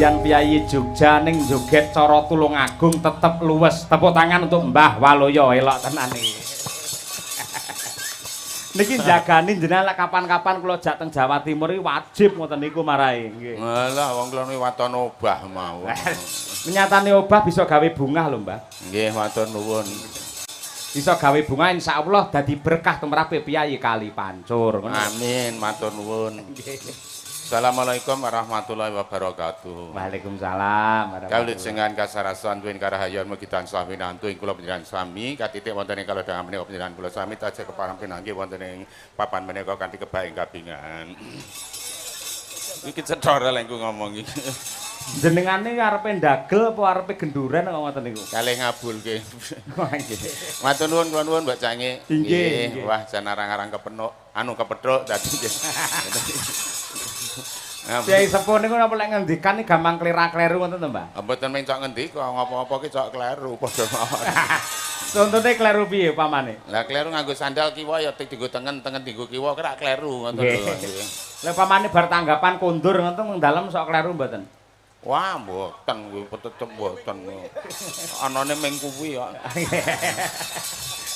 Senajan Piyayi Jogja ning joget cara Tulungagung tetep luwes. Tepuk tangan untuk Mbah Waloyo elok tenan iki. Niki jagani jenengan lek kapan-kapan kula jak teng Jawa Timur iki wajib ngoten niku marahi nggih. Alah wong kula niku waton obah mau. Nyatane obah bisa gawe bungah lho, Mbah. Nggih, matur nuwun. Bisa gawe bunga insyaallah dadi berkah tumrape Piyayi Kali Pancur. Amin, matur nuwun. Assalamualaikum warahmatullahi wabarakatuh. Waalaikumsalam. Kaulit dengan kasarasan tuwin karahayon mugi tansah winantu ing kula panjenengan sami katitik wonten ing kalodhangan menika panjenengan kula sami tansah kepareng pinanggih wonten ing papan menika kanthi kebaing kabingan. Iki cetha ora lengku ngomong iki. Jenengane arepe ndagel apa arepe genduren kok ngoten niku? Kalih ngabulke. Matur nuwun kula nuwun Mbak Cange. Nggih. Wah, jan arang-arang kepenuk, kepethuk dadi nggih. Piyayi sepuh niku napa lek ngendikan gampang klira-kleru ngoten to, Mbah? Mboten mung cok ngendika ngopo-opo ki cok kleru padha mawon. Contone kleru piye pamane? Lah kleru nganggo sandal kiwa ya dienggo tengen dienggo kiwa kira kleru ngoten lho. Lek pamane bar tanggapan kondur ngoten teng dalem sok kleru mboten? Wah, mboten kuwi tetep mboten. Anane ming kuwi kok.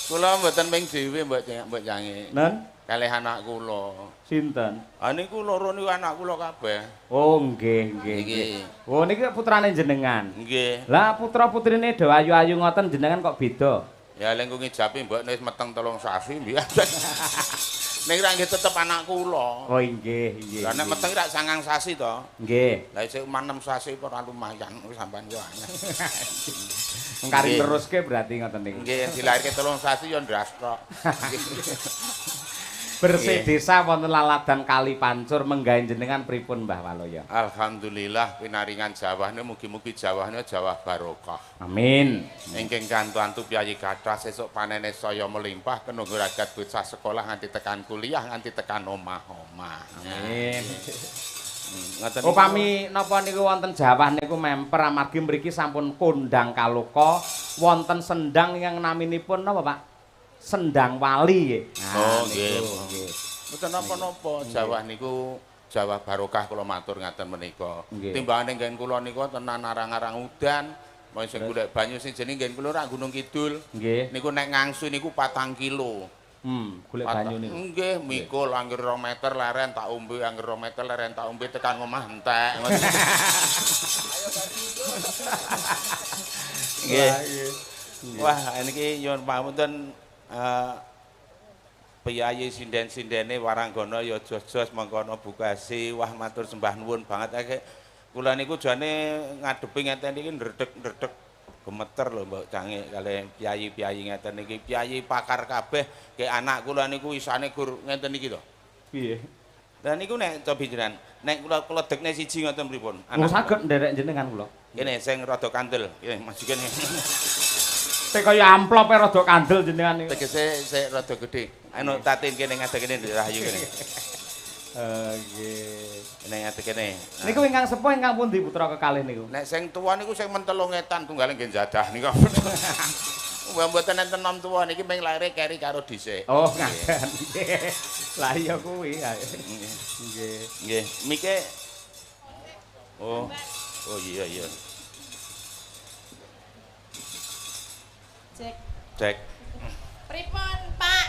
Kula mboten ming dhewe Mbak Cange. Nen? Kalih anak kula. Sinten? Ah niku loro niku anak kula kabeh. Oh, nggih. Oh, niki putrane jenengan. Nggih. Lah putra-putrine do ayu-ayu ngoten jenengan kok beda? Ya lengku ngijapi mbok wis meteng 3 sasi mbiyen. Ning ra nggih tetep anak kula. Oh, nggih. Lah nek meteng ra 9 sasi to. Nggih. Lah isih 6 sasi ora lumayan wis sampean yo anyar. Mengkari teruske berarti ngoten niku. Nggih, dilahirke 3 sasi yo ndras tok. Bersih desa wonten laladan Kali Pancur menggawe jenengan pripun Mbah Waloyo? Alhamdulillah pinaringan jawahne mugi-mugi jawahne jawah barokah. Amin. Ingkang kantu-antu Piyayi kathah sesuk panene saya melimpah kenunggu ragat bocah sekolah nganti tekan kuliah nganti tekan omah-omah. Amin. Ngoten. Upami napa niku wonten Jawah niku memper amargi mriki sampun kondang kaloka wonten sendang ingkang naminipun napa Pak? Sendang Wali nggih. Oh nggih. Mboten napa-napa Jawah niku Jawah barokah kula matur ngaten menika. Timbangane nggen kula niku tenan arang-arang udan, mau sing golek banyu sing jenenge nggen kula rak Gunung Kidul. Nggih. Niku nek ngangsu niku 4 kilo. Golek banyu niku. Nggih, mikul angger 2 meter leren tak ombe, angger 2 meter leren tak ombe tekan omah entek. Nggih. Wah, niki nyuwun pamunten Piyayi sinden-sindene Waranggana ya jos-jos mengkono bukasi. Wah, matur sembah nuwun banget. Kula niku jane ngadepi ngeten iki ndredeg-ndredeg gemeter lho Mbak Cange kalih piyayi-piyayi ngeten iki. Piyayi pakar kabeh, ke anak kula niku isane gur ngenten iki to. Piye? Lah niku nek cobi jenengan, nek kula dekne siji ngoten pripun? Anak saged nderek jenengan kula. Kene sing rada kandel. Kene maju kene. Teh kaya amplope rada kandel jenengan niku. Tegese sik rada gedhe. Anu tatin kene ngadeg kene rahayu kene. Nggih. Nek ngadeg kene. Niku ingkang sepuh ingkang pundi putra kekalih niku? Nek sing tuwa niku sing mentelung etan tunggal nggih jadah niku. Wah mboten enten nom tuwa niki ming laire keri karo dhisik. Oh, ngaten. Lah iya kuwi. Nggih. Nggih, mike. Oh. Oh iya. Cek. Pripun, Pak?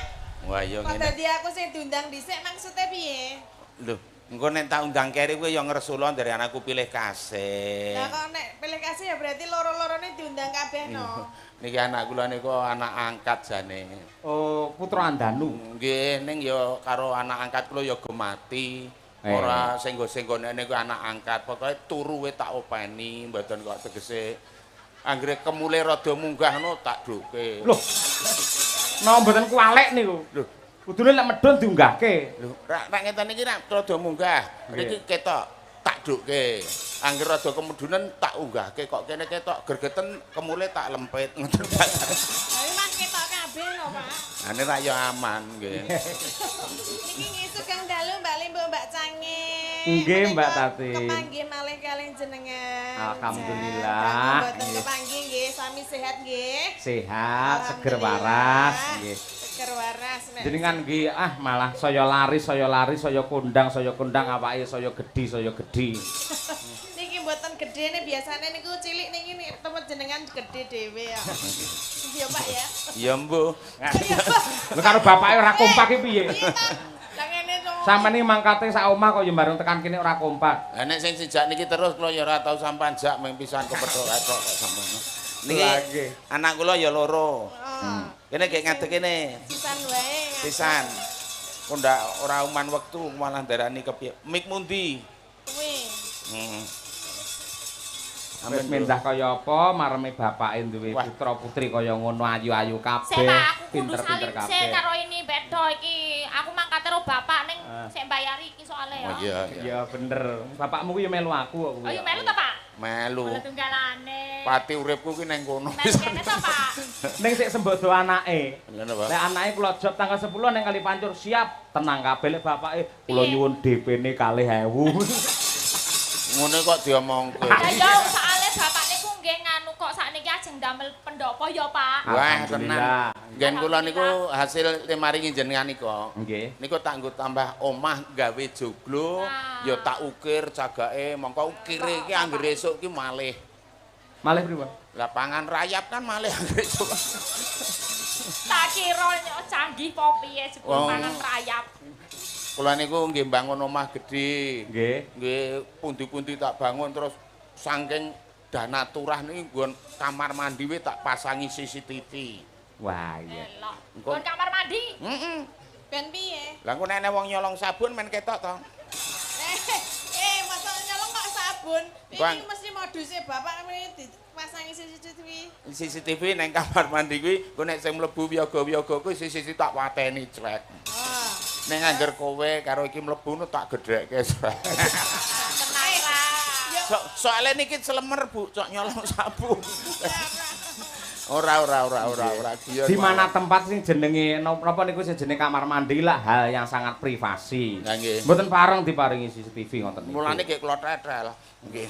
Wah, iya Kok ngene. dadi aku sing diundang dhisik maksudnya piye? Lho, engko nek tak undang keri kuwi ya ngresula dari anakku pilih kasih. Lah kok nek pilih kasih ya berarti loro-lorone diundang kabeh no. Niki anak kula niku anak angkat jane. Oh, putra Andanu. Nggih, ning ya karo anak angkat kula ya gemati. Ora senggo-senggone niku anak angkat. Pokoke turuwe tak openi, mboten kok tegese anggere kemule rada munggah no tak dhuke. Loh. Napa mboten kualek niku? Lho, kudune lek medhun diunggahke. lho, rak ngeten iki rak rada munggah. Mriki ketok tak dhuke. Angger rada kemudunen tak unggahke kok kene ketok gergeten kemule tak lempit ngoten. Tapi Mas ketok kabeh no, Pak. Ane rak ya aman nggih. Niki ngisuk kang dalu Mbak Limbo Mbak Cange. Nggih, Mbak Tati. Kepanggih malih kalih jenengan. Alhamdulillah. Mboten kepanggih nggih, sami sehat nggih. Sehat, seger waras nggih. Seger waras nek. Jenengan nggih malah saya lari, saya kondang awake saya gedhi, saya gedhi. Niki mboten gedhe gedene biasane niku cilik niki temut jenengan gede dhewe ya. Iya Pak ya. Ya mbuh. Lho karo bapake ora kompak iki piye? Lah ngene to. Sampeyan iki mangkate sak omah kok ya bareng tekan kene ora kompak. Lah nek sing sejak niki terus kula ya ora tau sampean jak mung pisan kepethuk ketok kok sampean. Niki anak kula ya loro. Kene gek ngadeg kene. Sisan wae. Pisan. Kok ndak ora uman wektu malah darani kepiye. Mik mundi? Kuwi. Heeh. Wis mindah kaya apa mareme bapake duwe putra putri kaya ngono ayu-ayu kabeh. Sik Pak, aku kudu Pinter-pinter salin sik kabeh. karo ini bedo iki. Aku mangkat karo bapak ning sik bayari iki soalé ya. Oh iya. Iya bener. Bapakmu ku ya melu aku kok kuwi. Oh iya melu ta Pak? Melu. Melu tunggalane. Pati uripku ki ning kono. Melu kene ta Pak? Ning sik sembodo anake. Lha napa? Lek anake kula job tanggal 10 ning Kali Pancur siap tenang kabeh lek bapake kula nyuwun DP-ne 40.000. Ngono kok diomongke. Ya yo soalé bapak niku nggih nganu kok sakniki ajeng damel pendopo ya Pak. Wah, tenan. Alhamdulillah. Ngen kula niku hasil maringi jenengan niku. Nggih. Niku tak nggo tambah omah gawe joglo, ya tak ukir cagake, mongko ukire iki anggere esuk ki malih. Malih pripun? Lah pangan rayap kan malih anggere esuk. Tak kira canggih po piye jebul pangan rayap. Kula niku nggih bangun omah gedhe. Nggih. Nggih pundi-pundi tak bangun terus saking dana turah niki nggon kamar mandi we tak pasangi CCTV. Wah iya. Elok. Kon kamar mandi. Heeh. Ben piye? Lah engko nek wong nyolong sabun men ketok to. Masa nyolong kok sabun. Bang. Iki mesti moduse bapak ini dipasangi CCTV. CCTV nang kamar mandi kuwi, engko nek sing mlebu wiyaga-wiyaga kuwi CCTV tak wateni clek. Ah. Nek angger kowe karo iki mlebu tak gedhekke. Tenang ra. Soale niki selemer Bu, cok nyolong sabun. Ora. Di mana tempat sing jenenge napa niku sing jenenge kamar mandi lah hal yang sangat privasi. Lah nggih. Mboten pareng diparingi CCTV ngoten niku. Mulane gek kula tetel. Nggih.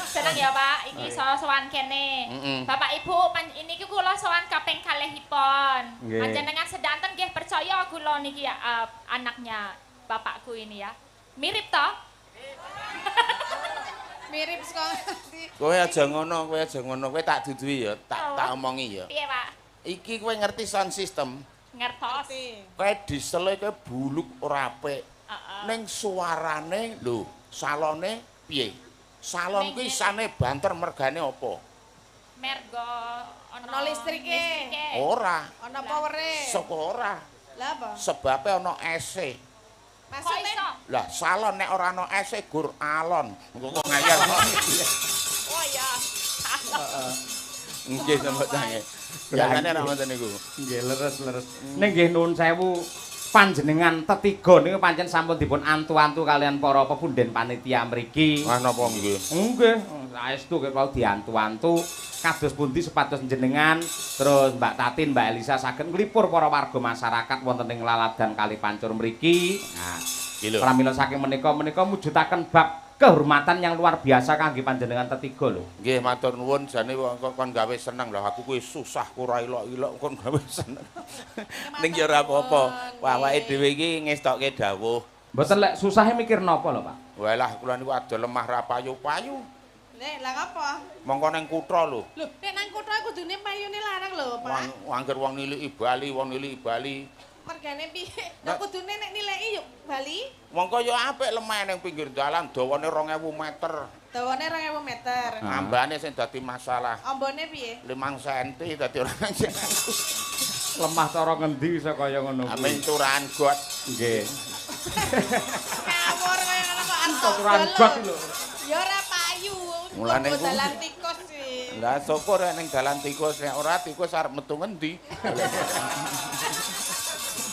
Seneng ya Pak, iki sowan kene. Bapak Ibu, ini kula sowan kaping kalihipun. Nggih. Panjenengan sedanten nggih percaya kula niki ya anaknya bapakku ini ya. Mirip toh? Mirip saka Kowe aja ngono, kowe tak duduhi ya, tak omongi ya. Piye Pak? Iki kowe ngerti sound system? Ngertos. Kowe disele kowe buluk ora apik. Ning suarane lho, salone piye? Salon kuwi isane banter mergane apa? Mergo ana listrike. Ora. Ana powere. Saka ora. Lah apa? Sebabe ana ese. Kok Maksudnya iso? Lah salon nek ora ana ese gur alon. Engko kok ngayal. Oh ya. Nggih sampe tangi. Biasane ora ngoten niku. Nggih leres. Ning nggih nuwun sewu panjenengan tetiga niku pancen sampun dipun antu-antu kalian para pepunden panitia mriki. Wah napa nggih? Nggih, saestu kalau diantu-antu kados pundi supados jenengan terus Mbak Tatin, Mbak Elisa saged nglipur para warga masyarakat wonten ing laladan Kali Pancur mriki. Nah, pramila saking menika mujudaken bab kehormatan yang luar biasa kangge panjenengan tetiga lho. Nggih matur nuwun jane kon gawe seneng lho aku kuwi susah ora ilok-ilok kon gawe seneng. Ning ya ora apa-apa. Awake dhewe iki ngestokke dawuh. Mboten lek susahe mikir napa lho, Pak? Walah kula niku ada lemah ra payu-payu. nek lah apa? Mongko ning kutha lho. Lho, nek nang kutha kudune payune larang lho, Pak. Angger wong niliki Bali, Mergane piye? Lah kudune nek nilai yuk Bali. Mongko ya apik lemah ning pinggir dalan dawane 2000 meter. Dawane 2000 meter. Ambane sing dadi masalah. Ambone piye? 5 cm dadi ora Lemah cara ngendi iso kaya ngono kuwi? Amin turahan got. Nggih. Ngawur kaya ngono kok antuk. Turahan got lho. Ya ora payu. Mulane ku dalan tikus sih. Lah sapa rek ning dalan tikus nek ora tikus arep metu ngendi?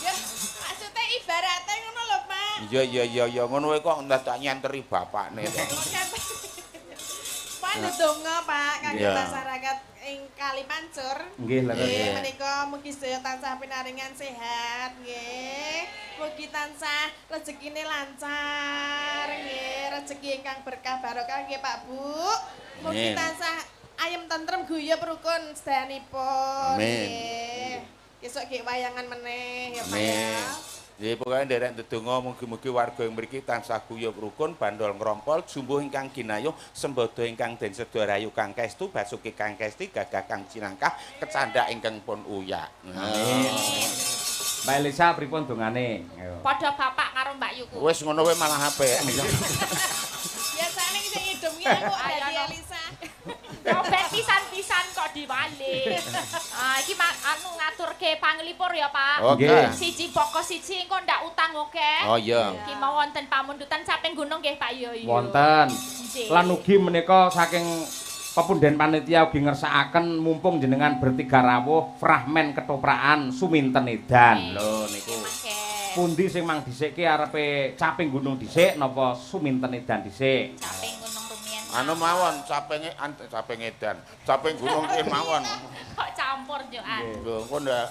Ya, maksudnya ibarate ngono lho, Pak. Iya ngono wae kok ndadak nyenteri bapakne. Pak ndedonga, Pak, kangge Iya. masyarakat ing Kali Pancur. Nggih, lha Nggih, menika mugi sedaya tansah pinaringan sehat, nggih. Mugi tansah rezekine lancar, nggih. Rezeki ingkang berkah barokah nggih, Pak Bu. Mugi Amin. tansah ayem tentrem guyub rukun sedayanipun, Amin. nggih. Besok nggih wayangan meneh ya, Pak Amin. ya. Nggih, pokoke nderek ndedonga mugi-mugi warga ing mriki tansah guyub rukun, bandol ngrompol, jumbuh ingkang ginayuh, sembada ingkang den sedaya rayu kang kestu, basuki kang kesti, gagah kang cinangkah, kecandak ingkang pun uyak. Amin. Mbak Elisa pripun dongane? Padha bapak karo Mbak Yuku. Wis ngono wae malah apik. Biasane sing ngidumke aku dadi Elisa. Nyobet pisan-pisan kok diwali. Iki anu ngaturke panglipur ya, Pak. Oke. Siji pokok siji engko ndak utang oke. Oh iya. Iki mau wonten pamundutan saking gunung nggih Pak Yoyo. Wonten. Nggih. Lan ugi menika saking pepunden panitia ugi ngersakaken mumpung jenengan bertiga rawuh fragmen ketoprakan Suminten Edan. Lho niku. Pundi sing mang dhisike arepe Caping Gunung dhisik napa Suminten Edan dhisik? Caping Gunung Rumien. Anu mawon caping edan. Caping gunung ki mawon. Kok campur joan. Lho engko ndak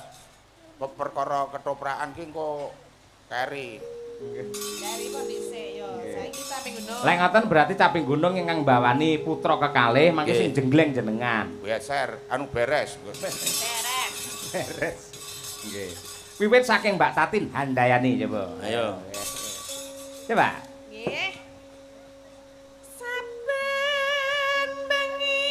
perkara ketoprakan ki engko keri. Dari kok dhisik yo. Saiki Caping Gunung. Lek ngoten berarti Caping Gunung ingkang mbawani putra kekalih mangke sing jengleng jenengan. Beser, anu beres. Beres. Nggih. Wiwit saking Mbak Tatin handayani coba. Ayo. Coba. Nggih. Saben bengi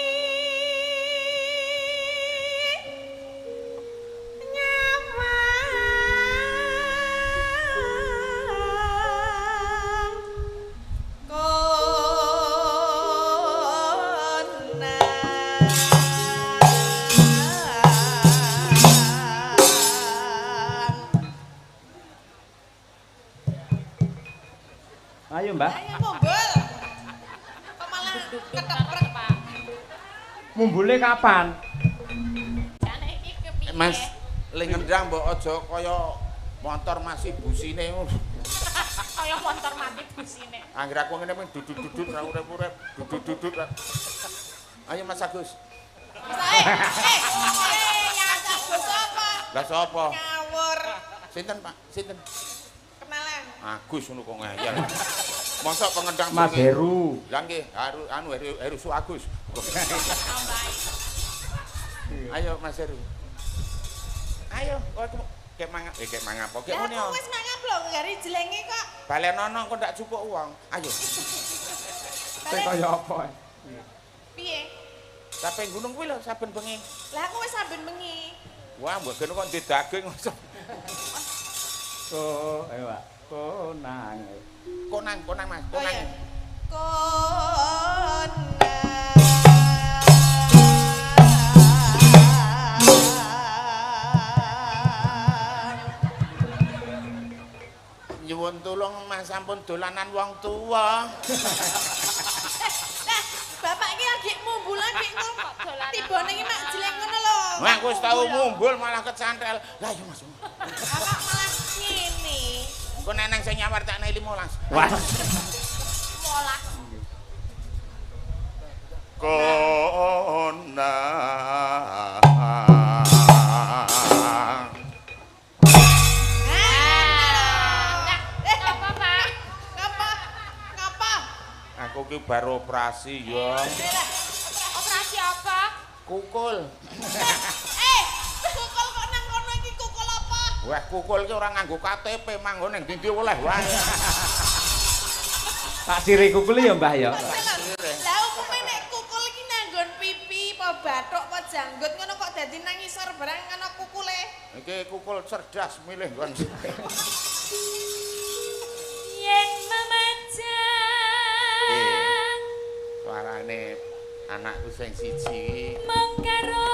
Ayo Mbak. Ayo mumbul. Kok malah keteprek, Pak. Mumbule kapan? Jane iki kepiye? Mas, ling ngendang mbok aja kaya motor masih busine. Kaya motor mati busine. Angger aku ngene mung dudut-dudut ra urip-urip, dudut-dudut. Ayo Mas Agus. Ya Agus apa? Lah sapa? Ngawur. Sinten Pak? Sinten? Kenalan. Agus ngono kok ngayal. Mosok pengendang Mas bengi. Heru. Lah nggih, Heru Su Agus. Ayo Mas Heru. Ayo, kok kek mangap, kek mangap. Kek Lah ngene. aku wis mangap lho, gari jelenge kok. Balenono kok ndak cukup uang. Ayo. Sing kaya apa? Piye? Caping gunung kuwi lho saben bengi. Lah aku wis saben bengi. Wah, mbok kene kok ndek daging. Oh, ayo Pak. Konang. Konang Mas, Oh, konang. iya. Nyuwun tulung Mas sampun dolanan wong tuwa. Lah, bapak iki lagi mumbul lagi kok tibane iki mak jeleng ngono lho. Wah, aku wis tau mumbul malah kecantel. Lah iya Mas. Bapak malah ngene. Kok neneng sing nyawar tak naik 15. Wah. Molah. Ngapa, Pak? Ngapa? Aku ki baru operasi ya. Operasi apa? Kukul. Kukul kok nang kono iki kukul apa? Wah, kukul ki ora nganggo KTP, manggo ning ndi oleh wae. Tak siri kukuli ya Mbah ya. Lah hukume nek kukul iki nanggon pipi, apa bathuk, apa janggut ngono kok dadi nang isor barang ana kukule. Iki kukul cerdas milih kon. Yen memajang Suarane anakku sing siji. mengkaro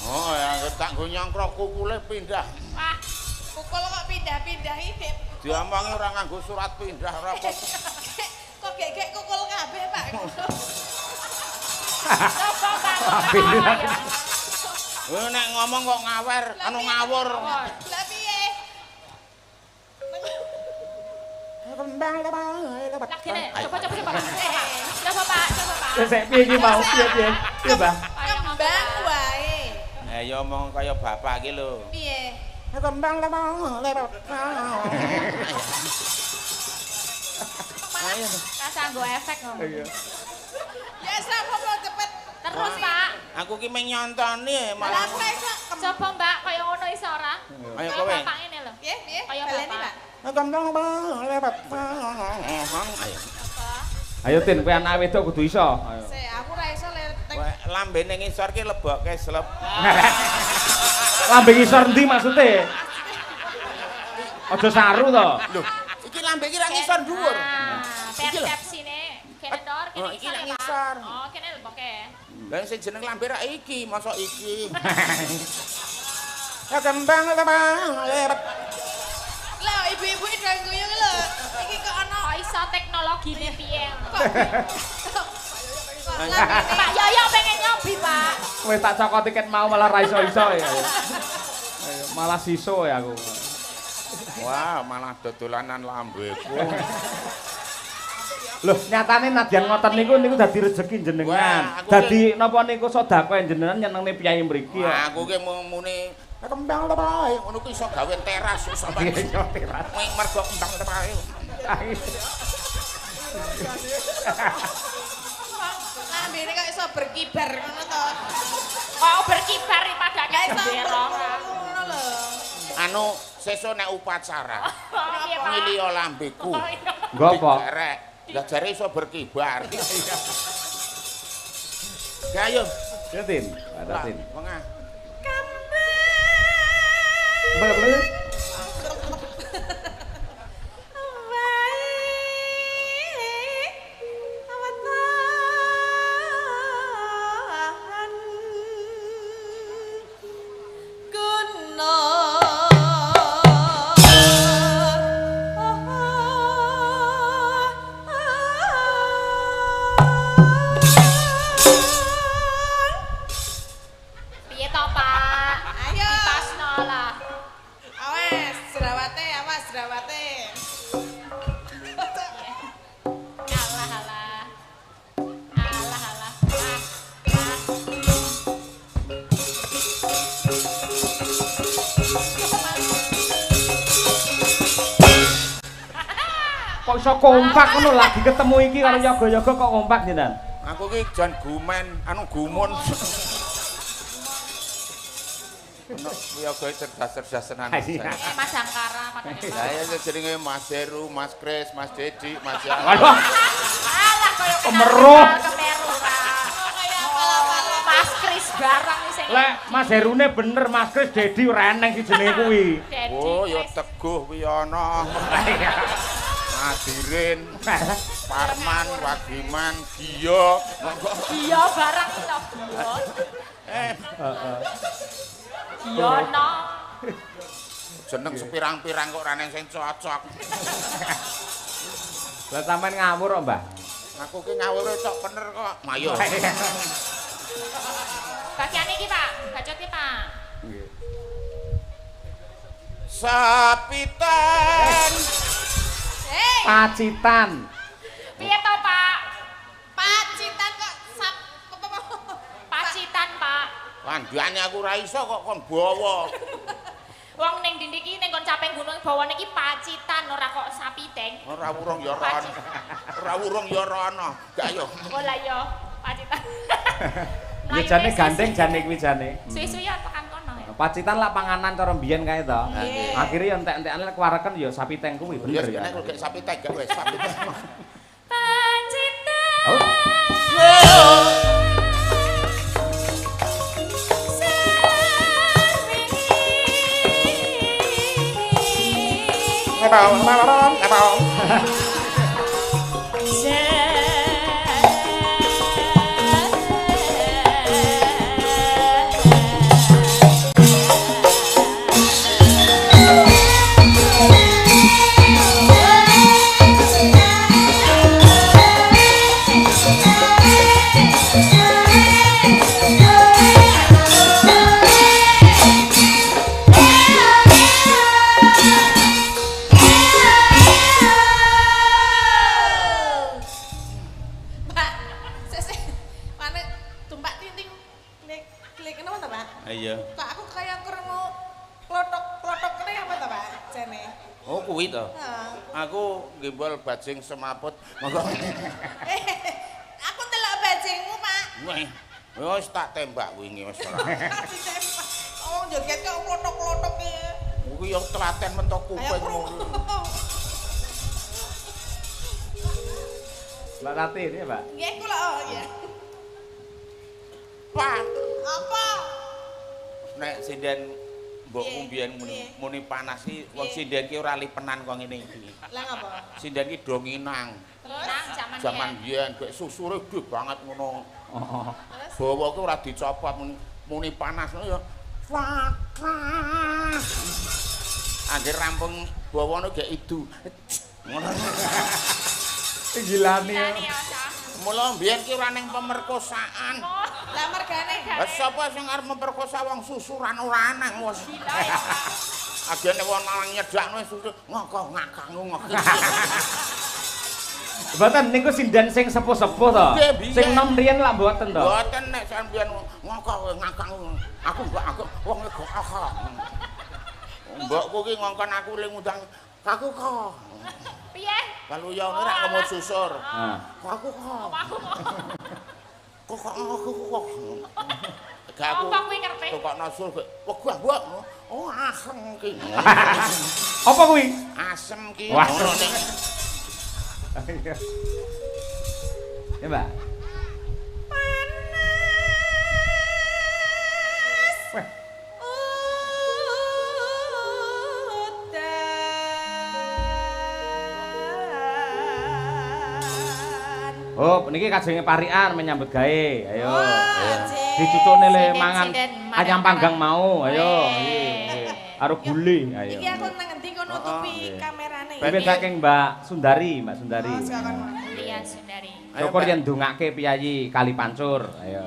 Oh, ya tak nggo nyongkrok kukule pindah. Wah, Kukul kok pindah-pindah iki. Diomongi ora nganggo surat pindah ora apa. Kok gek-gek kukul kabeh, Pak. coba Bang. Nek ngomong kok ngawer, anu ngawur. Lah piye? Lah kene, coba. Coba Pak, coba Pak. Sik piye iki mau piye? Piye, Mbah? Kembang wae. Ya omong kaya bapak iki lho. Piye? Kembang lewat. Ayo. Rasa nggo efek ngomong. Iya. Ya apa cepet. Terus Pak. Aku ki meng nyontoni Lah malah. aku ra iso. Coba Mbak kaya ngono iso ora? Ayo Kaya kowe. Bapak ngene lho. Piye? Piye? Kaya Baleni, Bapak. Pak. Kembang lewat. Ayo. Ayo Tin, kowe anak wedok kudu iso. Ayo. Sik, aku ra iso le. Kowe lambene ngisor ki lebokke slep. Lambe ngisor ndi maksude? Aja saru to. Lho, iki lambe ki ra ngisor dhuwur. Persepsine kene ndor, kene Oh, iki ngisor ra ya, Pak. ngisor. Oh, kene leboke. Lah sing jeneng lambe ra iki, mosok iki. Ya kembang lewat. Lah ibu-ibu do guyu lho. Iki kok ana Kok iso teknologine piye? Pak Yoyo pengen nyobi, Pak. Kowe tak cokot tiket mau malah ra iso-iso ya. Ayo, malah siso ya aku. Wah, malah dodolanan lambeku. Loh, nyatane nadyan ngoten niku dadi rezeki jenengan. Wah, aku Dadi napa niku sedekah jenengan nyenengne piyai mriki ya. Wah, aku ki muni kembang lebae, ngono ki iso gawe teras iso Iya, iya, teras. Wing mergo kembang lebae. lambene kok iso berkibar ngono to. Kok berkibar pada Gak iso gendera. ngono lho. Anu, sesuk nek upacara, Piye, Pak? ngiliyo lambeku. Oh, iya. Nggo apa? Digerek. Lah jare iso berkibar. Ya ayo. Ya Tin, ada Tin. Wengah. Bel. Piye to, Pak? Ayo. Dipasno lah. Awas, jerawate, awas jerawate. Alah, alah. Alah, alah. Kok iso kompak ngono lagi ketemu iki karo yoga-yoga kok kompak jenengan? Aku ki jan gumen, anu gumun. Ono yoga cerdas-cerdas tenan. Iya. Mas Angkara padane. Saya jenenge Mas Heru, Mas Kris, Mas Dedi, Mas Ya. Waduh, Alah koyo Kemeruh. Kemeruh, Pak. Kayak apa-apa. Mas Kris barang iki sing. lek Mas Herune bener Mas Kris Dedi ora eneng si jenenge kuwi. Dedi, Oh, ya Kris. Teguh Wiyono. Adirin, Parman, Wagiman, Giyo. Iya barang iki lho, Bos. Iya no. Jeneng sepirang-pirang kok ora neng sing cocok. Lah sampean ngawur kok, Mbah? Aku ki ngawure cok bener kok. Mayo. Bagian iki, Pak. Bacot iki, Pak. Sapitan. Hei, Pacitan. Piye to, Pak? pacitan kok sap Pacitan, Pak. Landiane aku ora iso kok kon bawa. Wong ning ndi iki ning kon caping gunung bawane iki pacitan ora kok sapiteng. Ora wurung ya ora ana. Ora wurung ya ora ana. Gak yo. Oh lah yo, pacitan. Ya jane gandeng jane kuwi jane. Suwi-suwi ya tekan kono ya. Pacitan lah panganan cara mbiyen kae to. Nggih. Akhire ya entek-entekane lek wareken ya sapi teng kuwi Ya bener ya. nek kok sapi teg gak wis sapi teg. Pacitan. Oh. Iya. Kok aku kayak krungu klothok-klothok kene apa to, Pak? Jane. Oh, kuwi to. Heeh. Aku ngimbul bajing semaput. Monggo. Aku delok bajingmu, Pak. Wis tak tembak wingi wis ora. Ditembak. Oh, joget kok klothok-klothok iki. Kuwi yo telaten mentok kuping. Mbak Tati ini, Mbak. Nggih, kula oh ya. Pak, Apa? nek sinden mbokmu Piye? biyen Piye? muni panas iki wong Piye? sinden ki ora lipenan kok ngene iki. Lah ngapa? Sinden ki do nginang. Nang Zaman biyen gek susure gede banget ngono. Oh. Terus? Bawa ki ora dicopot muni panas ngono ya. Panas. Angger rampung bawane gek idu. Ngono. Gilani. Mula mbiyen ki ora ning pemerkosaan. Lah mergane. Lah sapa sing arep memperkosa wong susuran ora aneh wis. Agene wong lanang nyedakno susu ngoko ngakangu ngoko. Mboten niku sindan sing sepuh-sepuh to. Sing nom riyen lak mboten to. Mboten nek sampeyan ngoko ngakangu. Aku wong ego aha. Mbokku ki ngongkon aku ling ngundang aku kok. Piye? Kalau ya ora kemut susur. Nah. Aku kok. Kok aku. Gak aku. Apa kuwi karepe? Kok nasul wegah mbok. Oh asem ki. Apa kuwi? Asem ki. Wah. Ngono ning. Ya, Mbak. Wah. Oh, niki kajenge parian menyambut gawe. Ayo. Dicucukne le mangan ayam panggang mau. Ayo. Nggih. Karo gule. Ayo. Iki aku nang endi kok nutupi nggih. kamerane. Pimpin saking Mbak Sundari, Mbak Sundari. Oh, silakan. Iya, Sundari. Syukur yen ndongake piyayi kali pancur. Ayo.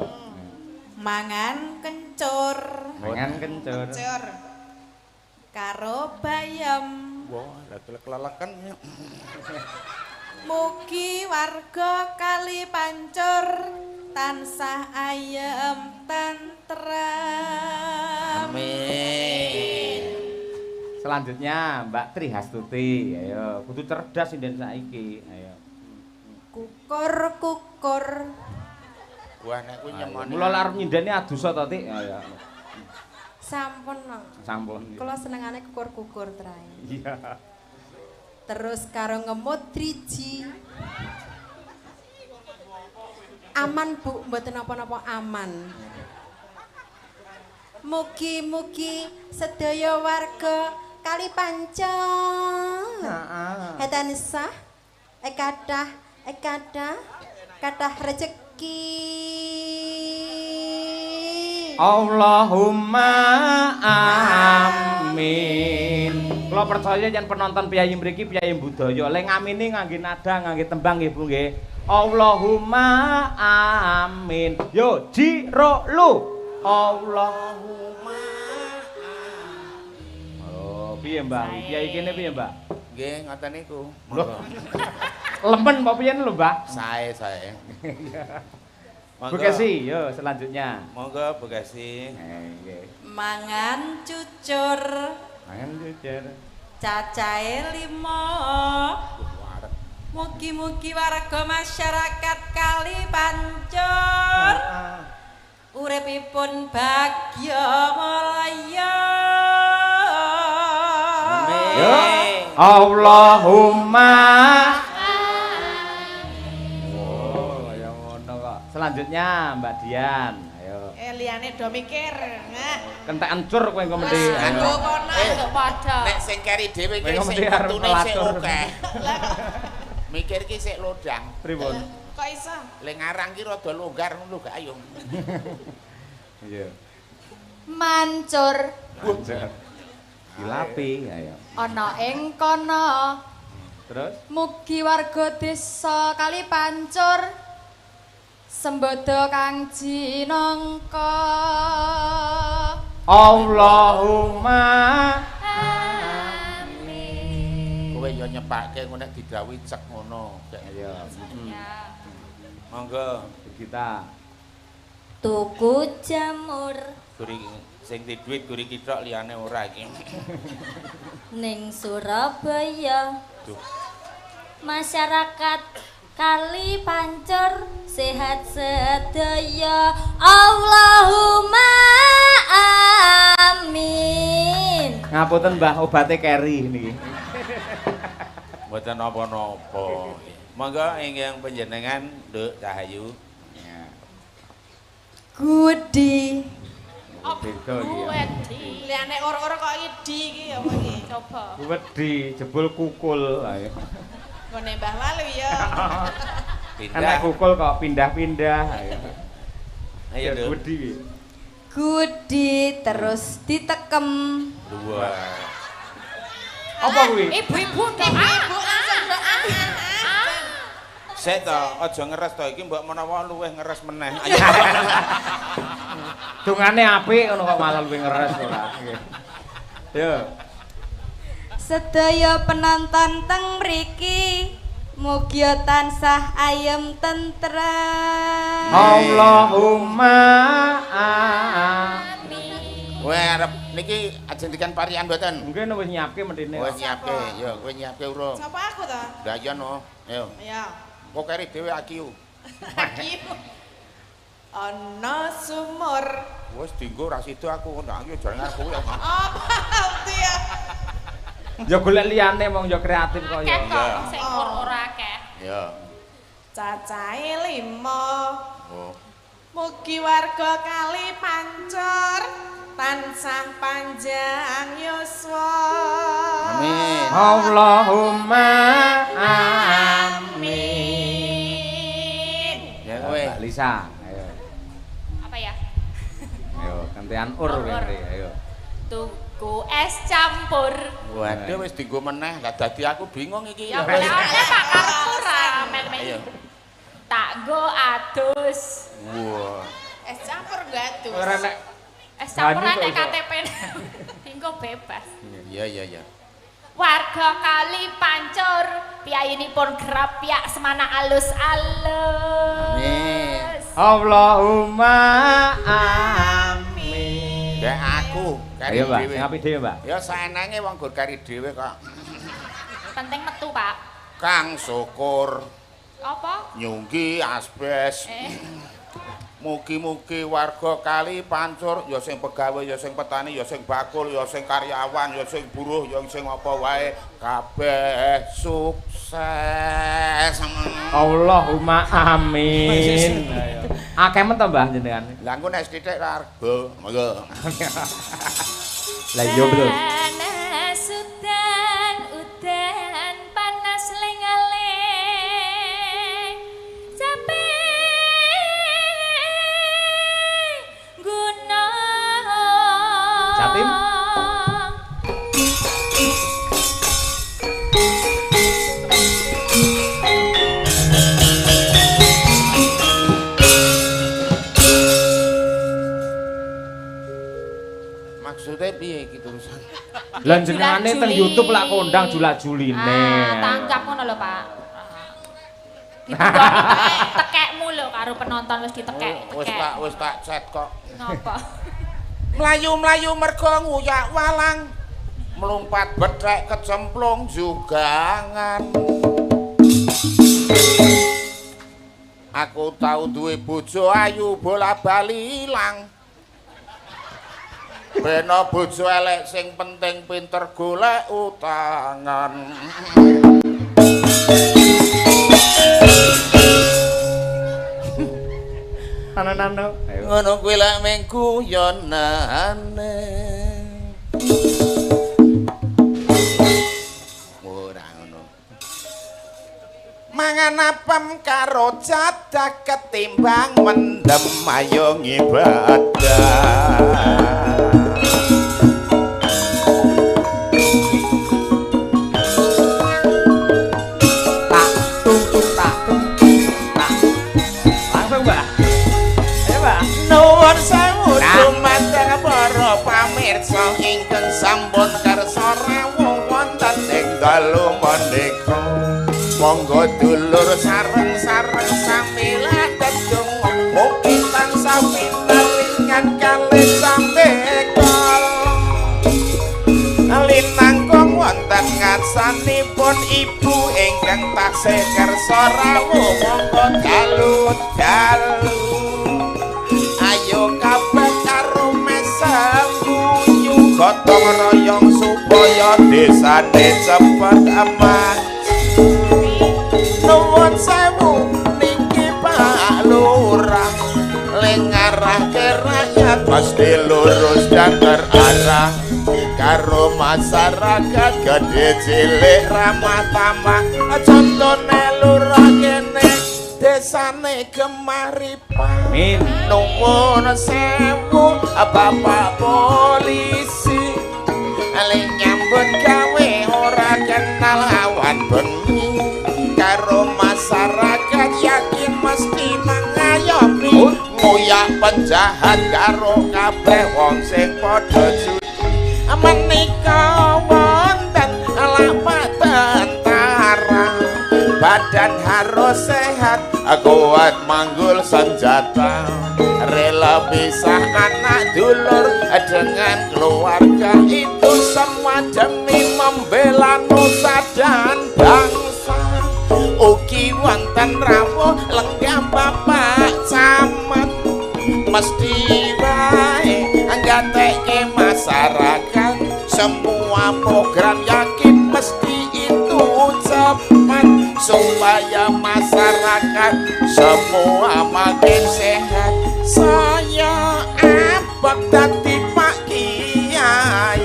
Mangan kencur. Mangan kencur. Kencur. Karo bayam. Wah, lelek-lelekan. Mugi warga kali pancur tansah ayem tentrem. Amin. Selanjutnya Mbak Tri Hastuti. Ayo, kudu cerdas sinden saiki. Ayo. Kukur. Wah, nek kuwi nyemoni. Mula arep nyindeni adusa to, Tik. Ayo. Sampun no. Sampun. Kula senengane kukur-kukur trae. Iya. Terus karo ngemut driji. Aman Bu, mboten napa-napa aman. Mugi-mugi sedaya warga kali pancur. Hetanisa kathah rejeki. Allahumma amin. Kula percaya yen penonton piyayi mriki piyayi budaya, le ngamini ngangge nada, ngangge tembang nggih Bu nggih. Allahumma amin. Yo jiro lu. Allahumma amin. Oh, piye Mbak? Piyayi kene piye Mbak? Nggih, ngoten niku. Lempen apa piye lho Mbak? Sae. Bu Kesi, yo selanjutnya. Monggo Bu Kesi. Nggih. Mangan cucur. Mangan jujur. Cacahe 5. Mugi-mugi warga masyarakat kali pancur. Uripipun bagya mulya. Yo. Allahumma. Oh, kaya ngono kok. Selanjutnya Mbak Dian. Ayo. Liyane do mikir. Nah, Kentek encur kowe engko mesti. wis Ayo. nggo kono. Ayo padha. Nek sing keri dhewe ki Kowe sing mesti arep metune sik melatur. akeh. Mikir ki sik lodang. Pripun? Kok iso? Le ngarang ki rada longgar ngono gak ayo. Iya. Mancur Encur. Dilapi, ayo. ana ing kono. Terus Mugi warga desa kali pancur sembodo kang jinangka. Allahumma Amin. Kowe yo nyepake ngono nek didhawuhi cek ngono. ayo. Ya. Monggo. Kita tuku jamur Guri sing di duit guri kitok liyane ora iki. ning Surabaya. Duh. Masyarakat Kali Pancur sehat sedaya. Allahumma amin. Ngapunten Mbah, obate keri niki. Mboten napa-napa. Monggo ingkang panjenengan Nduk Cahayu. Gudi. Beda iki. Wedi. Liane ora-ora kok idi iki apa iki? Coba. Wedi jebul kukul. Ayo. Ngene Mbah Walu ya. Enak Pindah. kukul kok pindah-pindah. Ayo. Ayo Nduk. Wedi. Gudi terus ditekem. Dua. Apa kuwi? Ibu-ibu Ibu langsung doa. Sik to, aja ngeres to iki mbok menawa luweh ngeres meneh. Ayo. Dungane apik ngono kok malah luwih ngeres ora. Nggih. Yo. Sedaya penonton teng mriki mugi tansah ayem tentrem. Allahumma amin. Kowe arep niki ajendikan parian mboten? Mungkin wis nyiapke mendine. Wis nyiapke, yo kowe nyiapke urung. Sapa aku to? Lah iya no. Ayo. Ya. Kok keri dhewe akiu. Iki. Ana sumur. Wis dienggo ra sida aku ndak iki jare ngarep kowe. Apa itu ya? Ya golek liyane wong ya kreatif kok ya. Akeh kok sing ora akeh. Ya. Cacahe 5. Oh. Mugi warga Kali Pancur tansah panjang yuswa. Amin. Allahumma Amin. Ya kowe. Mbak Lisa, ayo. Apa ya? Ayo, gantian ur kene, ayo. Tuku es campur. Waduh wis dienggo meneh. Lah dadi aku bingung iki. Ya boleh oleh Pak Karpura mel-mel. Ayo. Tak go adus. Wah. Es campur gatus. Ora nek Es campur Banyu kok nek iso. KTP. Dinggo bebas. Iya iya iya. Warga Kali Pancur piyayinipun gerap piyak semana alus-alus. Amin. Allahumma amin. Ya aku kari Ayo, Mbak, dhewe. sing apik dhewe, Mbak. Ya saenenge wong gur kari dhewe kok. Penting metu, Pak. Kang syukur Apa? nyunggi asbes. Mugi-mugi warga Kali Pancur ya sing pegawe ya sing petani ya sing bakul ya sing karyawan ya sing buruh ya sing apa wae kabeh sukses. Allahumma amin. Ayo. Akeh men to Mbah jenengan. Lah engko nek sithik ra arga. Monggo. Lah iya betul. Panas udan panas lengaleng sampai gunung Jatim? Maksudnya piye iki tulisan? Lah jenengane teng YouTube lak kondang julak-juline. tangkap ngono lho, Pak. Ditugoni tekekmu lho karo penonton wis ditekek. Wis tak chat kok. Napa? Melayu-melayu mergo nguyak walang. Melompat bethek kecemplung jugangan. Aku tau duwe bojo ayu bola-bali ilang. Beno bojo elek sing penting pinter golek utangan. Nano-nano. Ayo. Ngono kuwi lek ming guyonane. Ora ngono. Mangan apem karo cadak ketimbang mendem ayo ngibadah. Langsung, Mbak. Ayo, Mbak. Nuwun sewu dumateng para pamirsa ingkang sampun kersa rawuh wonten ing dalu menika. Monggo dulur sareng-sareng sami ladang mugi tansah nuwun ibu ingkang taksih kersa rawuh monggo dalu-dalu ayo kabeh karo mesembuyu gotong royong supaya desane cepet aman nuwun sewu niki Pak Lurah lengarake rakyat mesti lurus dan terarah karo masyarakat gede cilik ramah tamah contone lurah kene desane Gemaripan Amin. nuwun sewu Bapak polisi le nyambut gawe ora kenal awan bengi karo masyarakat yakin mesti mengayomi ngoyak penjahat karo kabeh wong sing padha judi menika wonten lapak tentara badan harus sehat kuat manggul senjata rela pisah anak dulur dengan keluarga itu semua demi membela nusa dan bangsa ugi wonten rawuh lenggah Bapak Camat mesti wae nggateke masyarakat semua program yakin mesti itu cepat supaya masyarakat semua makin sehat saya abot dadi Pak Kiai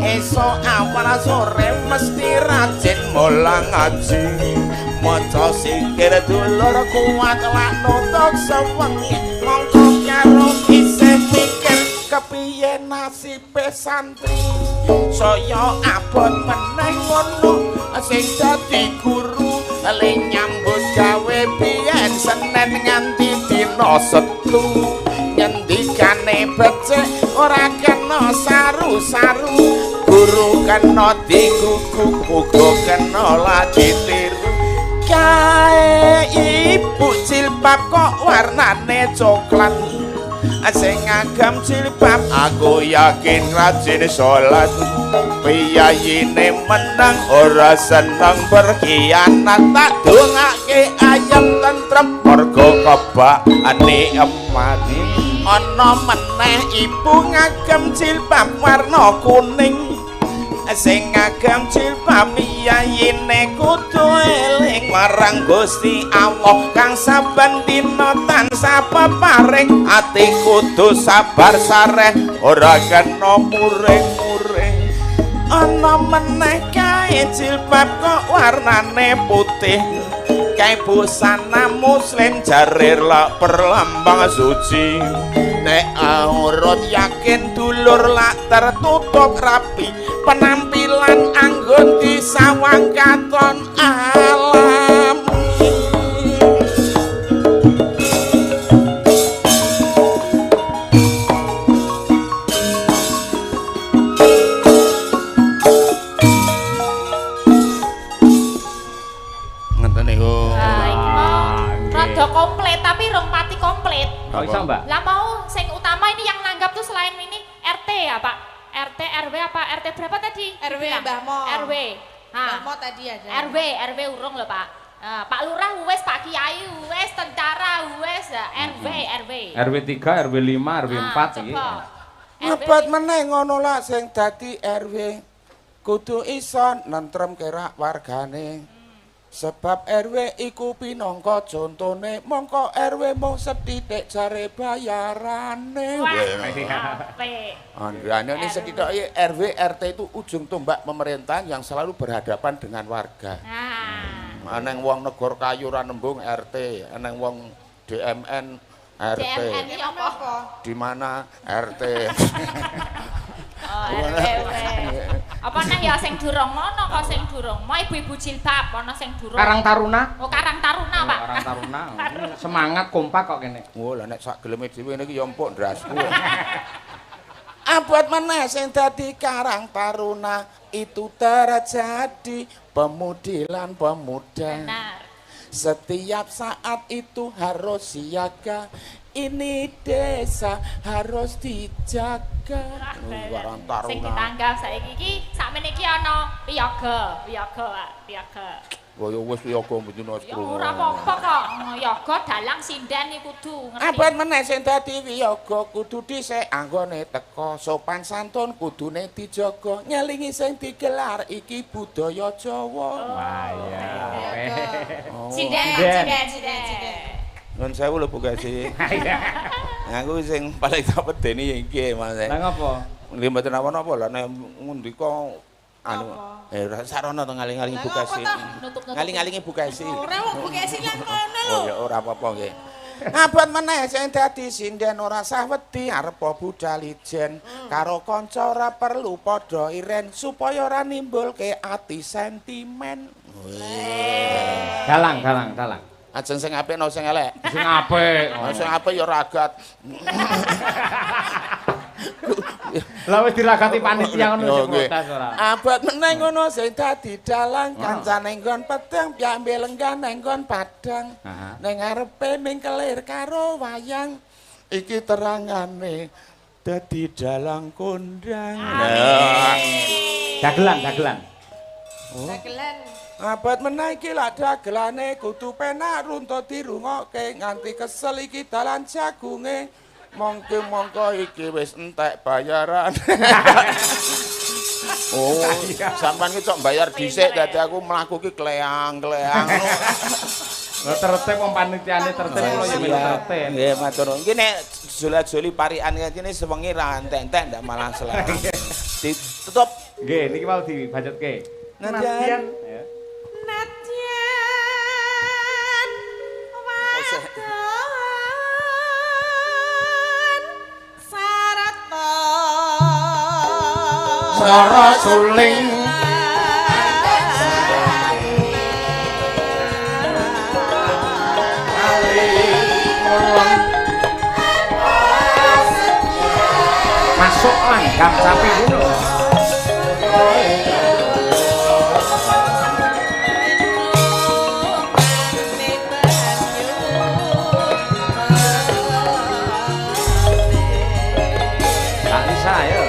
esok awal sore mesti rajin mulang ngaji maca sikir dulur kuat lan nutuk sewengi mongko karo isih mikir kepiye nasibe santri saya abot meneh ngono sing dadi guru le nyambut gawe biyen Senin nganti dina Setu ngendikane becik ora kena saru-saru guru kena diguguk uga kena lagi tiru kae ibu jilbab kok warnane coklat sing ngagem jilbab aku yakin rajin salat piyayine menang ora seneng berkhianat tak dongake ayam tentrem mergo kebakane emat ana meneh ibu ngagem jilbab warna kuning sing ngagem jilbab piyayine kudu eling marang Gusti Allah kang saben dina tansah peparing ati kudu sabar sareh ora kena muring-muring ana meneh kae jilbab kok warnane putih kae busana muslim jarir lak perlambang suci nek aurat yakin dulur lak tertutup rapi penampilan anggun di sawang katon alam ngenten niku Iki mau rada komplit tapi rong pati komplit. Kok iso, Mbak? Lah mau sing utama ini yang nanggap tuh selain ini RT ya, Pak? RT, RW apa? RT berapa tadi? RW Bilang. Mbah Mo. RW. Mbah Mo tadi ada. RW urung lho, Pak. Pak Lurah wes, Pak Kiai wes, tentara wes, RW. RW 3, RW 5, RW 4 iki. ngebat meneh ngono lah sing dadi RW kudu iso nentrem kerak wargane sebab RW iku pinangka contone mongko RW mung sethithik jare bayarane Andrane ini sethithik RW RT itu ujung tombak pemerintahan yang selalu berhadapan dengan warga aneng wong negor kayu ra nembung RT aneng wong DMN RT DMN ini apa? di mana RT Oh, RW. Apa neh ya sing durung ngono kok sing durung. Mau ibu-ibu jilbab ana sing durung. Karang Taruna. Oh, Karang Taruna, Pak. Karang Taruna. Semangat kompak kok kene. Oh, lah nek sak geleme dhewe niki ya empuk ndrasku. Abot meneh sing dadi Karang Taruna itu terjadi pemudi lan pemuda. Benar. Setiap saat itu harus siaga. Ini desa harus dijaga. Warang taruna. Sing ditanggap saiki iki sakmene iki ana piyaga, piyaga. Kaya wis piyaga mboten Ya ora apa-apa kok. Yoga dalang sinden iki kudu ngerti. Abot meneh sing dadi wiyaga kudu dhisik anggone teka sopan santun kudune dijaga nyelingi sing digelar iki budaya Jawa. Wah iya. Sinden. Nun sewu lho Bu Gasi. Aku sing paling tak medeni iki Mas. Lah ngopo? Nggih mboten napa-napa lha nek ngundika anu sarana to ngaling-aling Bu Gasi. Ngaling-alingi Bu Gasi. Ora wong Bu Kesi nang kono lho. Oh ya ora apa-apa nggih. Abot meneh sing dadi sinden ora sah wedi arep budal ijen karo kanca ora perlu padha iren supaya ora nimbulke ati sentimen. Dalang. Ajeng sing apik no sing elek. Sing apik. Sing apik ya ragat. Lah wis diragati panitia ngono sing protes ora. Abot meneh ngono sing dadi dalang kancane nggon pedang piambe lenggah nang nggon padang. Ning ngarepe mingkelir karo wayang iki terangane dadi dalang kondang. Dagelan. Dagelan. Abot meneh iki lak dagelane kudu penak runtuh dirungokke nganti kesel iki dalan jagunge. Mongko iki wis entek bayaran. Oh, sampean ki cok bayar dhisik dadi aku mlaku ki kleang-kleang. Lah tertib wong panitiane tertib kula ya tertib. Nggih, matur nuwun. Iki nek joli-joli parikan kene sewengi ra entek-entek ndak malah selera. Ditutup. Nggih, niki mau dibacotke. Nadyan. Nadyan wadon sarata Sara suling masuk langgam sapi dulu. Tak bisa ya.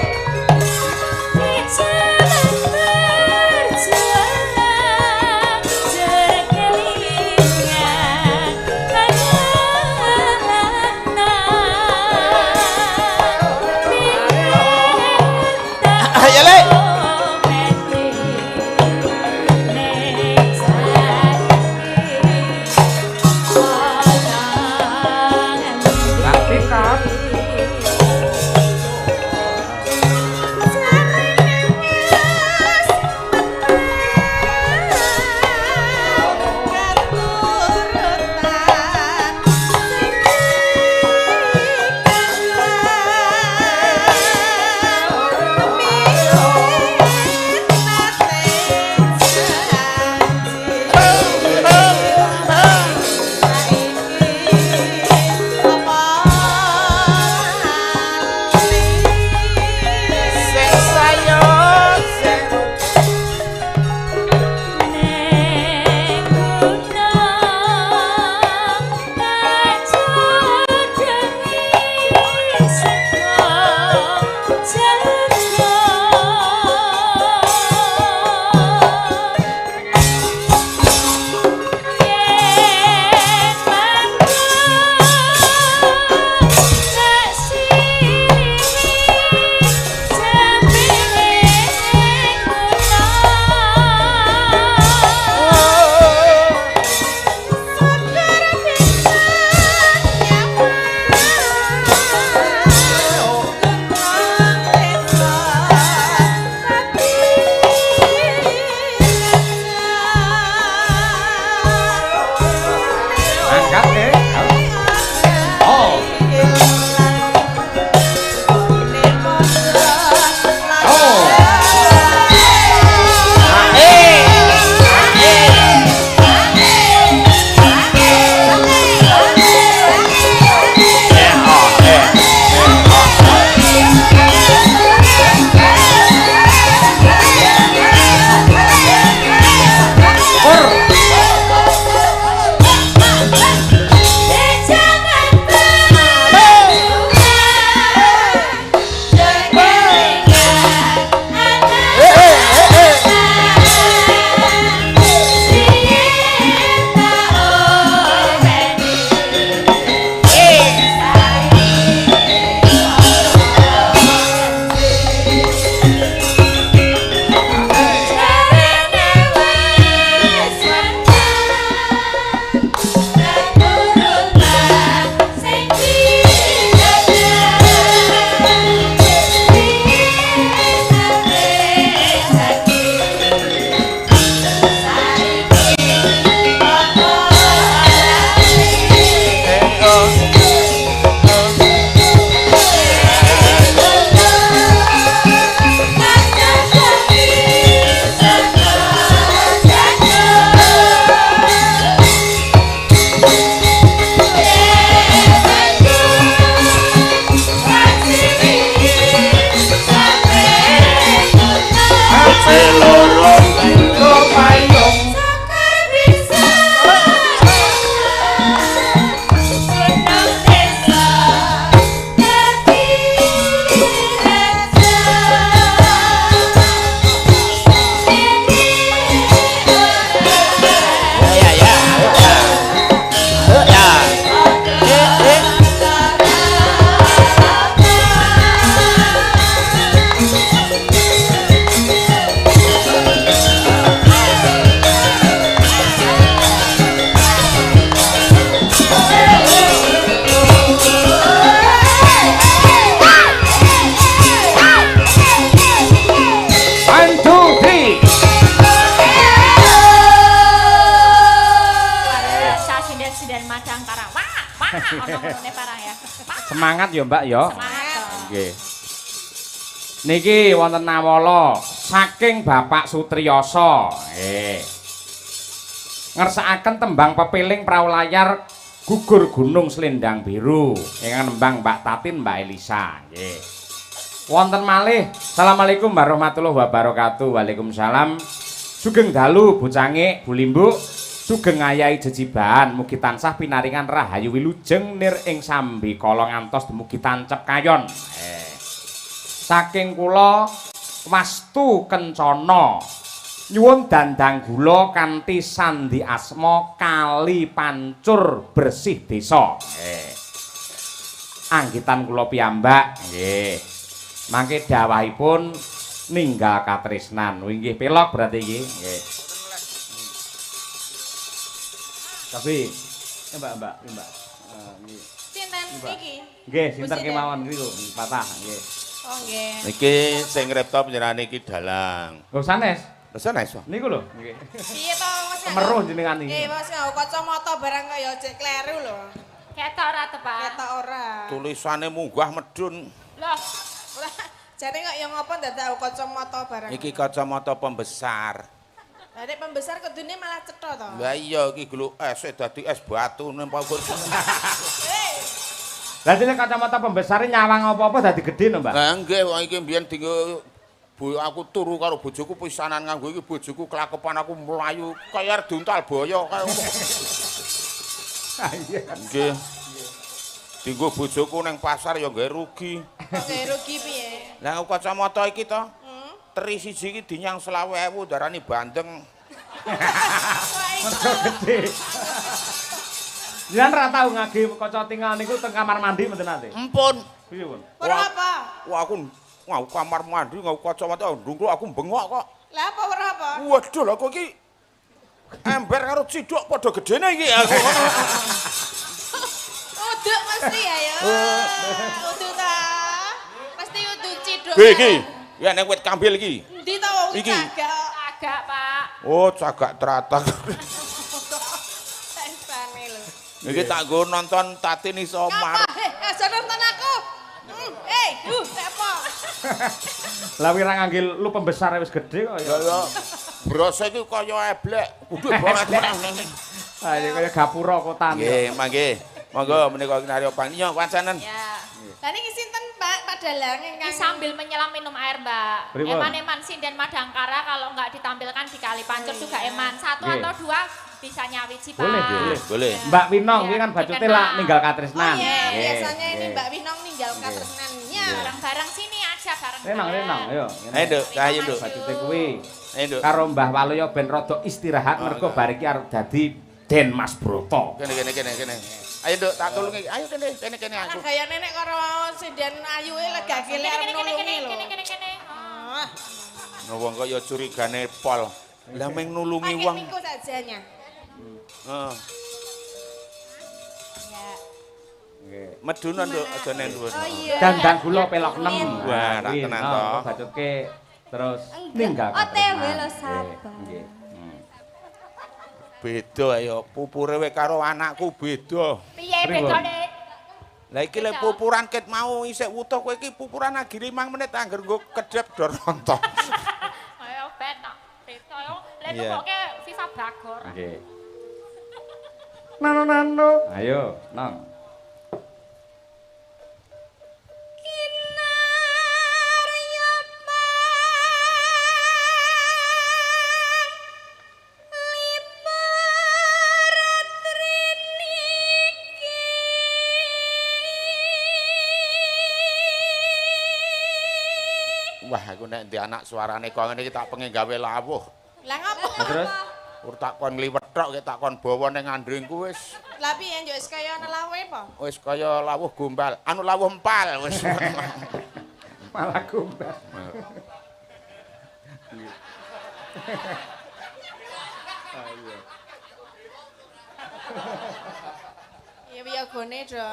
Sinden Madangkara. Wah, ono ngene parang ya. Semangat ya, Mbak ya. Semangat. Nggih. Niki wonten nawala saking Bapak Sutriyasa. Nggih. Ngersakaken tembang pepiling prau layar gugur gunung selendang biru ingkang nembang Mbak Tatin Mbak Elisa. Nggih. Wonten malih. Assalamualaikum warahmatullahi wabarakatuh. Waalaikumsalam. Sugeng dalu bocange bulimbuk. Sugeng ayahi jejiban mugi tansah pinaringan rahayu wilujeng nir ing sambi kala ngantos dumugi tancep kayon. Saking kula Wastu Kencana nyuwun dandang gula kanthi sandi asma Kali Pancur Bersih Desa. Anggitan kula piyambak nggih. Mangke dawahipun ninggal katresnan. Nggih pelok berarti iki nggih. Tapi Mbak. Nggih. Sinten iki? Nggih, sinten kemawon niku patah nggih. Oh nggih. Niki sing ngripta panjenengan iki Dalang. Lho sanes. Sanes. Niku lho nggih. Piye to Mas? Kemeruh jenengan iki. Mas nggawa kacamata barang kaya cek kleru lho. Ketok ora tepak. Ketok ora. Tulisane munggah medun. Loh, Jane kok ya ngapa dadak kacamata barang. Iki kacamata pembesar. Lah nek pembesar kedune malah cetha to. Lah iya iki gluk es dadi es batu nempel kursi. Lah dene kacamata pembesar nyawang apa-apa dadi gedhe no, Mbak? Lah nggih wong iki mbiyen dinggo aku turu karo bojoku pisanan nganggo iki bojoku kelakepan aku mlayu kaya diuntal boyo kaya. Nggih. Dinggo bojoku ning pasar ya nggae rugi. Oke, rugi piye? Lah kacamata iki to. Teri siji iki dinyang 20.000 darani bandeng. Mergo gedhe. Jenengan ra tau ngagi kaca tinggal niku teng kamar mandi mboten nate? Empun. Piye, Pun? Ora apa? Wah aku ngau kamar mandi ngau kacamata ndungkul aku bengok kok. Lah apa ora apa? Waduh lha kok iki ember karo ciduk padha gedene iki aku. Uduk mesti ayo. Uduk ta. Mesti uduk ciduk. Iki ya nek wit kambil iki. Endi ta wong Iki. cagak? agak, Pak. Oh, cagak teratak. Sensane lho. Iki tak nggo nonton Tatin iso mar. Aja nonton aku. Apa? Lah wira nganggil lu pembesar wis gedhe kok ya. Ya. Brose iki kaya eblek. Kudu banget. Ah iki kaya gapura kotane. Nggih, mangke. Monggo menika kinarya paninya wacanen. Ya. Lah niki sinten Pak Dalang Ini ingkang sambil menyelam minum air, Mbak. Pripun? Eman-eman Sinden Madangkara kalau nggak ditampilkan di Kali Pancur juga eman. Satu Nggih. atau dua bisa nyawiji, Pak. Boleh. Boleh. Mbak Winong Ya, kuwi kan bacute dikenal. lah ninggal Oh katresnan. iya, Nggih, biasanya ini nggih. Mbak Winong ninggal katresnannya. Bareng-bareng sini aja bareng. Renang, ayo. Ayo, Nduk, ayo, Nduk. Bacute kuwi. Ayo, Nduk. Karo Mbah Waluyo ben rada istirahat mergo bar iki arep dadi Den Mas Broto. Kene. Ayo, Nduk, tak tulungi. Ayo kene aku. Lah gaya nenek karo Sinden Ayuwe lega gile arep nulungi lho. Kene. Nah, wong kok ya curigane pol. Lah meng nulungi Pakai wong. minggu sajanya. Heeh. Ya. Nggih. Meduna, Nduk, aja ning dhuwur. Oh iya. Dandang gula pelok 6. Wah, tak tenan to. Bacutke terus Enggak, ninggal OTW katresnan. lo sabar. Nggih. Beda ayo, pupure we karo anakku beda. Piye Pripun? bedane? Lah iki lek pupuran ket mau isih wutuh kowe iki pupuran lagi 5 menit angger nggo kedep dor rontok. Ayo betok. Betok yo. Lek Iya. tukoke FIFA Bragor. Nggih. Nano. Ayo, Nang. Wah, aku nek ndek anak suarane kok ngene iki tak pengen gawe lawuh. Lah ngopo? Nah, terus Ur tak kon liwet tok tak kon bawa ning andringku wis. Lah piye yo wis kaya ana lawe apa? Wis kaya lawuh gombal, anu lawuh empal wis. malah gombal. Ya piye gone do.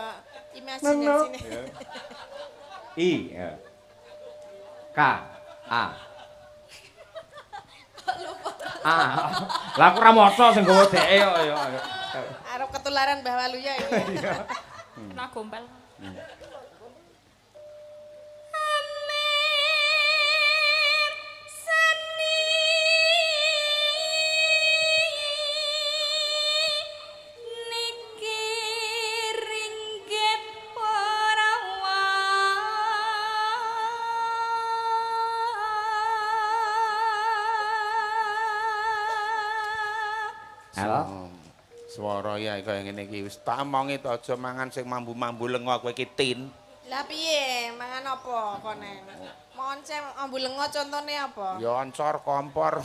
Imajinasine. I. Ya. K. A. A. Lah aku ora maca sing gowo dheke kok ya. arep ketularan Mbah Waluya iki. Nah gombal. Halo. Swara ya kaya ngene iki wis tak omongi to aja mangan sing mambu-mambu lengo kowe iki tin. Lah piye? Mangan apa konen? Monce ambu lengo contone apa? Ya oncor kompor.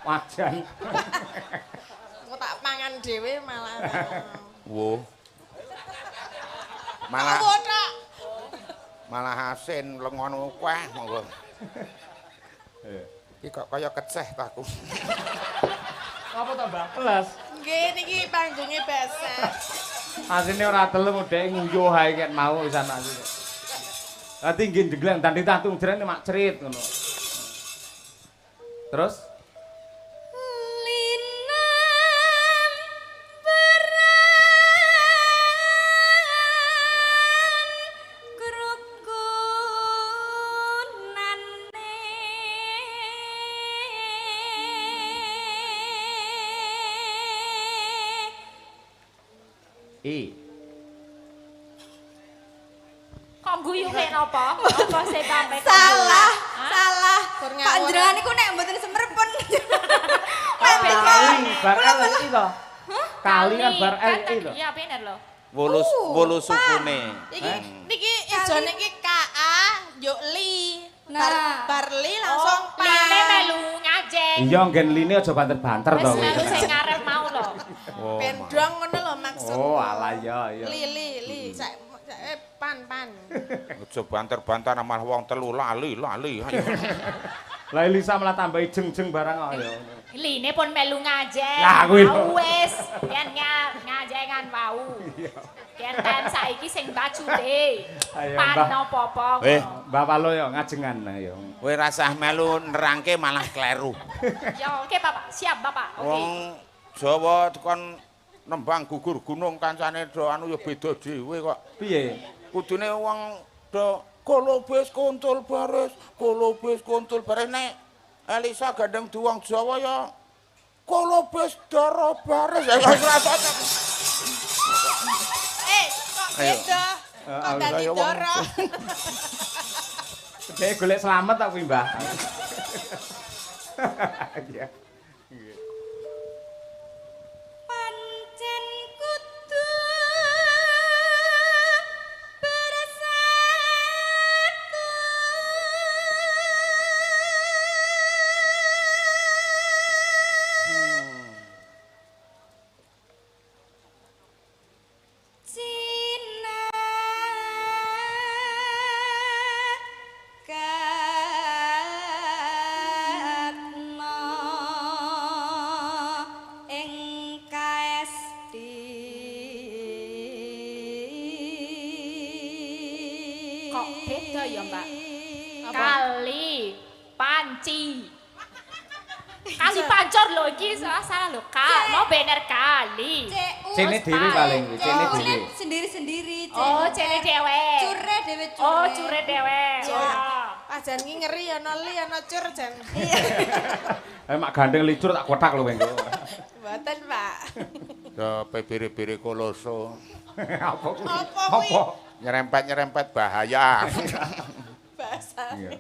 Wajan. Aku tak mangan dhewe malah. Wo. Apa tak? Malah asin lengono kuah monggo. Iki kok kaya keceh ta aku. Apa to, Mbak? Plus. Nggih niki panggonge basah. Asine ora telung dhek nguyuh ae ket mau wis ana asine. Dadi nggih ndegleng dan ditantung jrene mak cerit ngono. Terus Kok guyune napa? Apa sing sampe Salah, salah. Kur ngawur. Panjenengan niku nek mboten semerpen. kali bar LI to. Kali kan bar LI to. Iya bener lho. Wolu sukune. Iki niki ijone iki KA yuk li. Nah. Bar li langsung Line melu ngajeng. Iya nggen line aja banter-banter to Wis kowe. melu sing ngarep mau lho. Oh. pendong ngono lho maksud. Oh, alah ya ya. Li. Pan. Aja banter-banter malah wong telu lali. Ayo. Lah Elisa malah tambah jeng-jeng barang kok ya. Line pun melu ngajeng. Lah, kuwi lho. Wis, yen ngajengan wau. Yen ten saiki sing bajute. Ayo, Pan Mbah. napa-apa. Mbak Palo ya ngajengan ya. Kowe rasah melu nerangke malah kleru. Ya oke Bapak, siap Bapak. Oke. Wong Jawa tekon nembang gugur gunung kancane do anu ya beda dhewe kok. Piye? Kudune wong do kolobes kontul baris nek Elisa gandeng duwang Jawa ya kolobes dara baris. Kok beda? Kok dadi ayo, wong. doro? Dhek golek selamat tak kuwi, Mbah. Iya. Pancen kudu bersatu. Cina katna ing kaesti. Kok beda ya, Mbak? Kali panci. Kali pancor lho iki salah lho, Kak. Mau bener kali. Cene dhewe paling, cene dhewe. Sendiri-sendiri. Oh, cene dhewe. Cure dhewe cure. Oh, cure dhewe. Oh. Pajan ki ngeri ana li ana cur jan. Mak gandeng licur tak kotak lho mengko. Mboten, Pak. Do pebire-bire koloso. Apa kuwi? Apa kuwi? Nyerempet bahaya. Bahasa. Iya.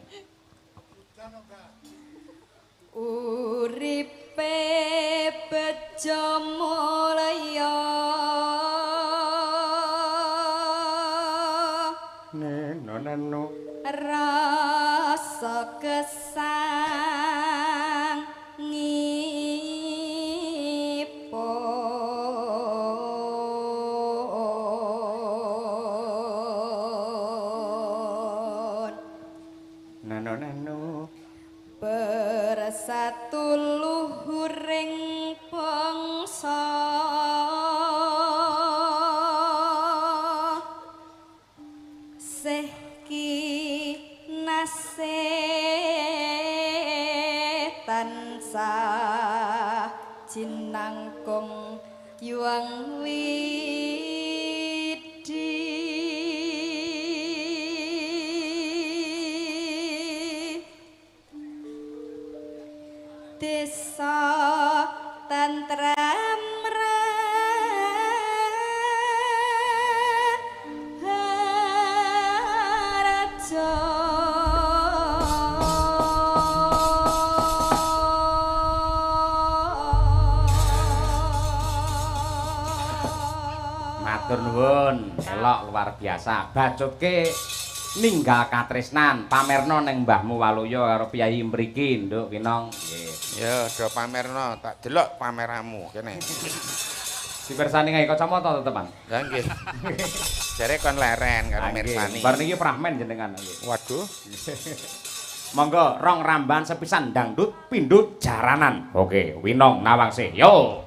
Uripe bejo mulya Neno. rasa kesangipun Neno. bersatu luhuring bangsa sehki nasih tansah jinangkung Yuang Widi Desa Tantram Raja Matur nuwun, elok luar biasa. Bacutke ninggal katresnan, pamerno ning Mbahmu Waluya karo Piyayi mriki, Nduk Kinong. Nggih. Ya, do pamerno, tak delok pameramu kene. Dipersani ngae kacamata teman. Lah nggih. Jare kon leren karo mirsani. Bar niki prahmen jenengan nggih. Waduh. Monggo rong ramban sepisan dangdut pindut jaranan. Oke, Winong Nawangse. Yo.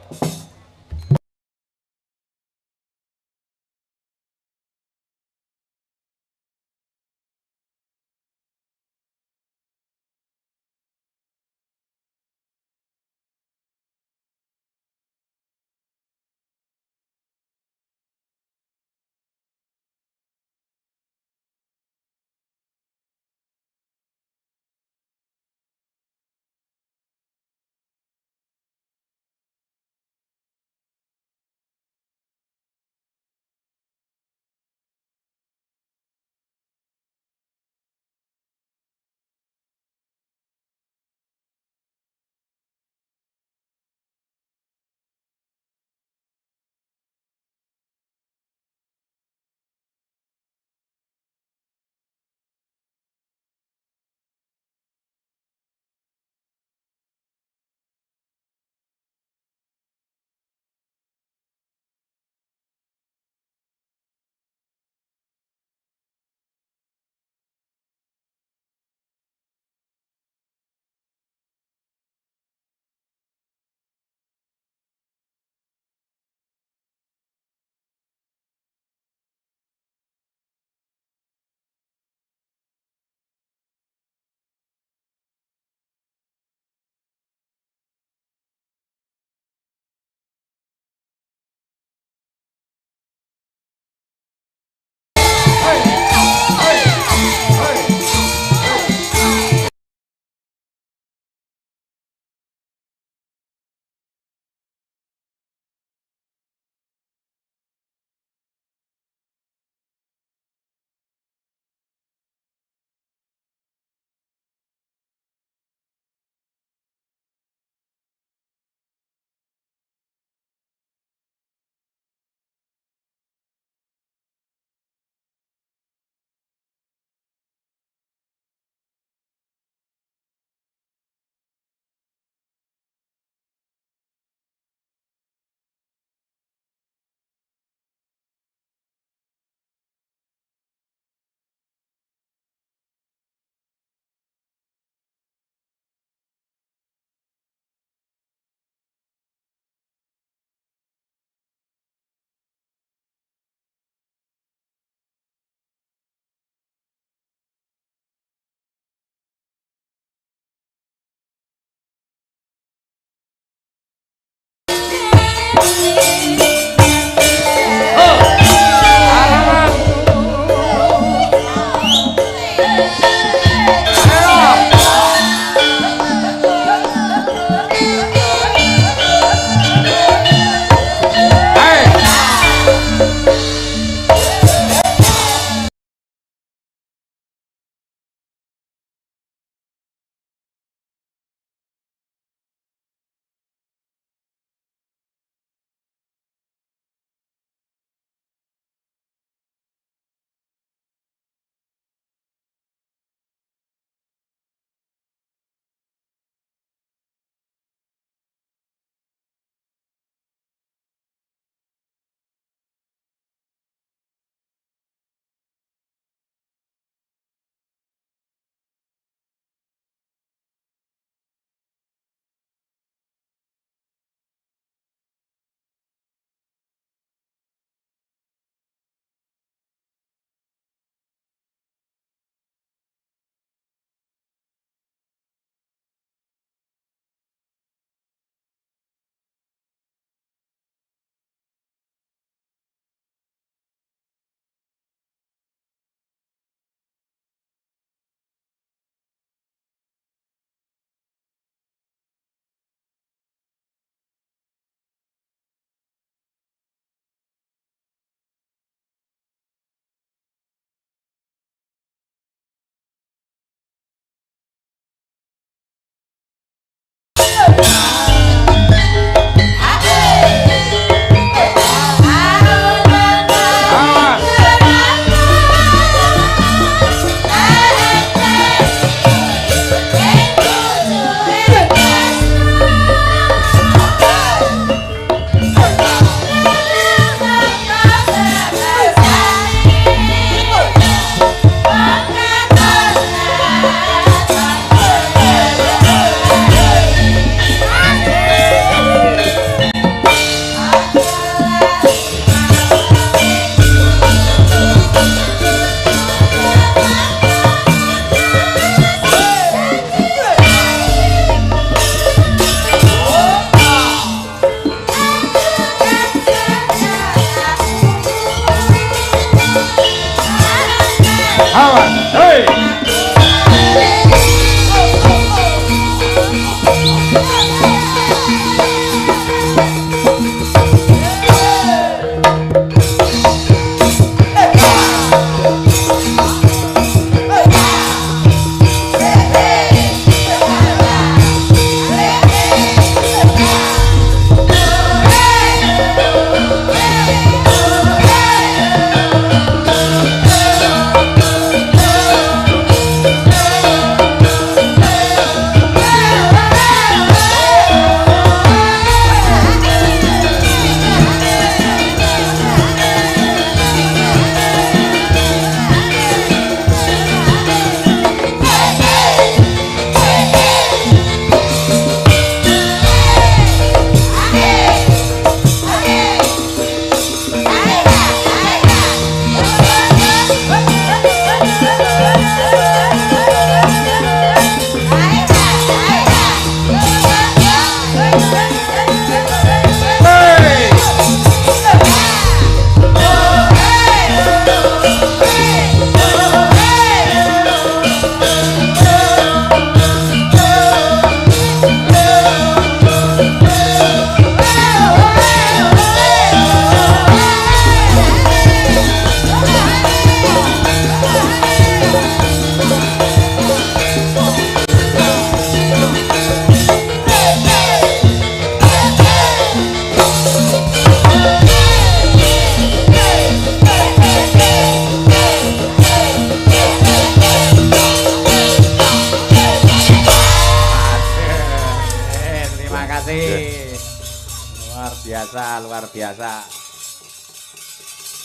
Luar biasa.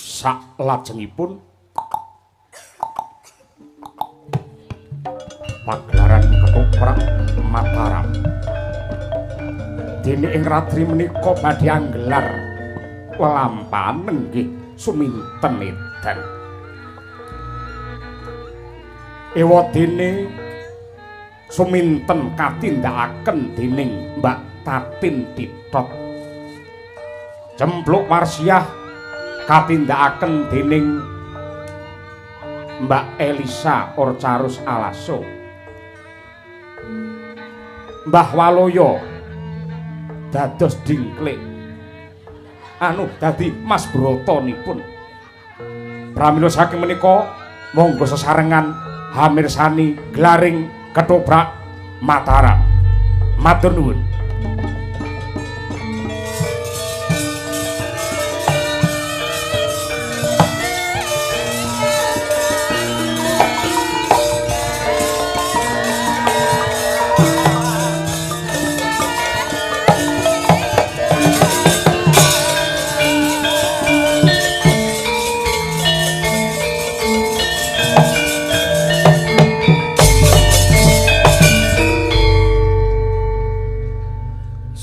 Sak lajengipun pagelaran ketoprak Mataram. Dene ing radri menika badhe anggelar lelampahan nggih suminten edan. Ewadene suminten katindakaken dening Mbak Tatin Titot. Cempluk Marsiah katindakaken dening Mbak Elisa Orcarus Alaso. Mbah Waloyo dados dingklik dadi Mas Brotonipun. Pramila saking menika monggo sesarengan hamirsani glaring ketoprak Mataram. Matur nuwun.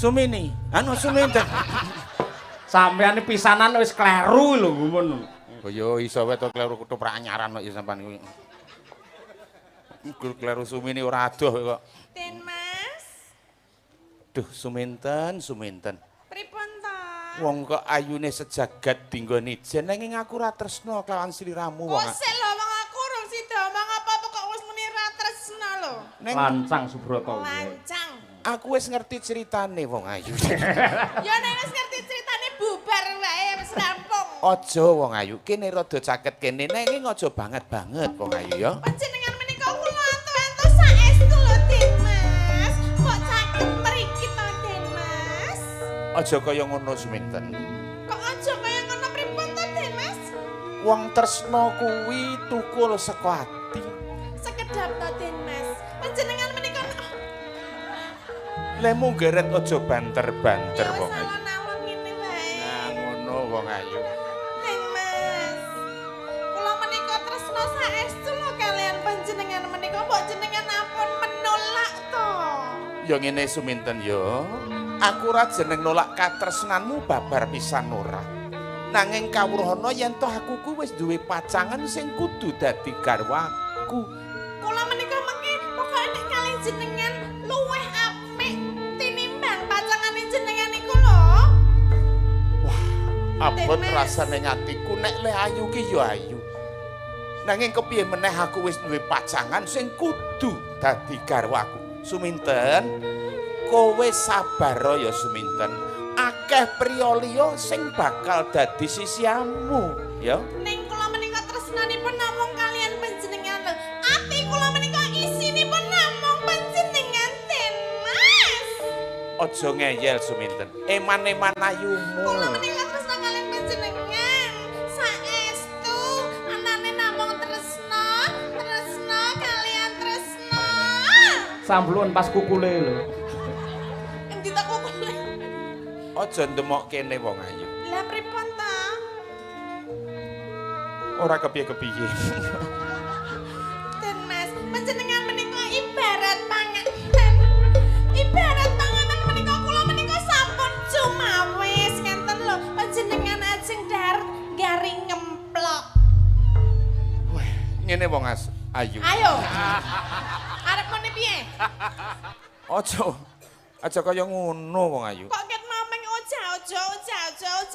Sumini, Suminten. Sampeyan pisanan wis kleru lho ngono. Kaya iso wae to kleru ketoprak anyaran kok ya sampean kuwi. Iku kleru Sumini ora adoh kok. Den Mas. Duh, Suminten. Pripun to? Wong kok ayune sejagat dinggon ijen nanging aku ora tresna kelawan sliramu wong. Sik lho wong aku urung sida omong apa-apa kok wis muni ra tresna lho. Lancang Subroto. Lancang. Aku wis ngerti ceritane wong ayu. Ya nek wis ngerti ceritane bubar wae wis rampung. Aja wong ayu, kene rada caket kene nanging aja banget-banget wong ayu ya. Panjenengan menika kula antu-antu saestu lho Den Mas. Kok caket mriki to Den Mas? Aja kaya ngono Suminten. Kok aja kaya ngono pripun to Den Mas? Wong tresna kuwi tukul saka ati. Sekedap to Den Mas. Panjenengan menika Lemu geret aja banter-banter wong ayu. Alon-alon ngene wae. Nah ngono wong ayu. Den Mas. Kula menika tresna saestu lho kalian panjenengan menika mbok jenengan ampun menolak to. Ya ngene Suminten ya. Aku ora jeneng nolak katresnanmu babar pisan ora. Nanging kawruhana yen toh aku ku wis duwe pacangan sing kudu dadi garwaku. Kula menika mengki pokoke nek kalih jenengan luwih apik tinimbang pacangane jenengan iku lho. Abot Mas. rasane nyatiku nek le ayu ki ya ayu. Nanging kepiye meneh aku wis duwe pacangan sing kudu dadi garwaku. Suminten, kowe sabar ya Suminten. Akeh priya liya sing bakal dadi sisiamu, ya. Ning kula menika tresnanipun namung kalian panjenengan lho. Ati kula menika isinipun namung panjenengan Den Mas. Aja ngeyel Suminten. Eman-eman ayumu. Kula menika tresna kalian panjenengan. Saestu anane namung tresna, tresna kalian tresna. Sambluan pas kukule lho. Endi tak kukule? Aja ndemok kene wong ayu. Lah pripun ta? Ora kepiye-kepiye. Den Mas, panjenengan menika ibarat panganan. Ibarat panganan menika kula menika sampun cumawis ngenten lho. Panjenengan ajeng garing ngemplok. Wah, ngene wong ayu. Ayo. Arep mene piye? Aja kaya ngono wong ayu. Kok ket mameng oja.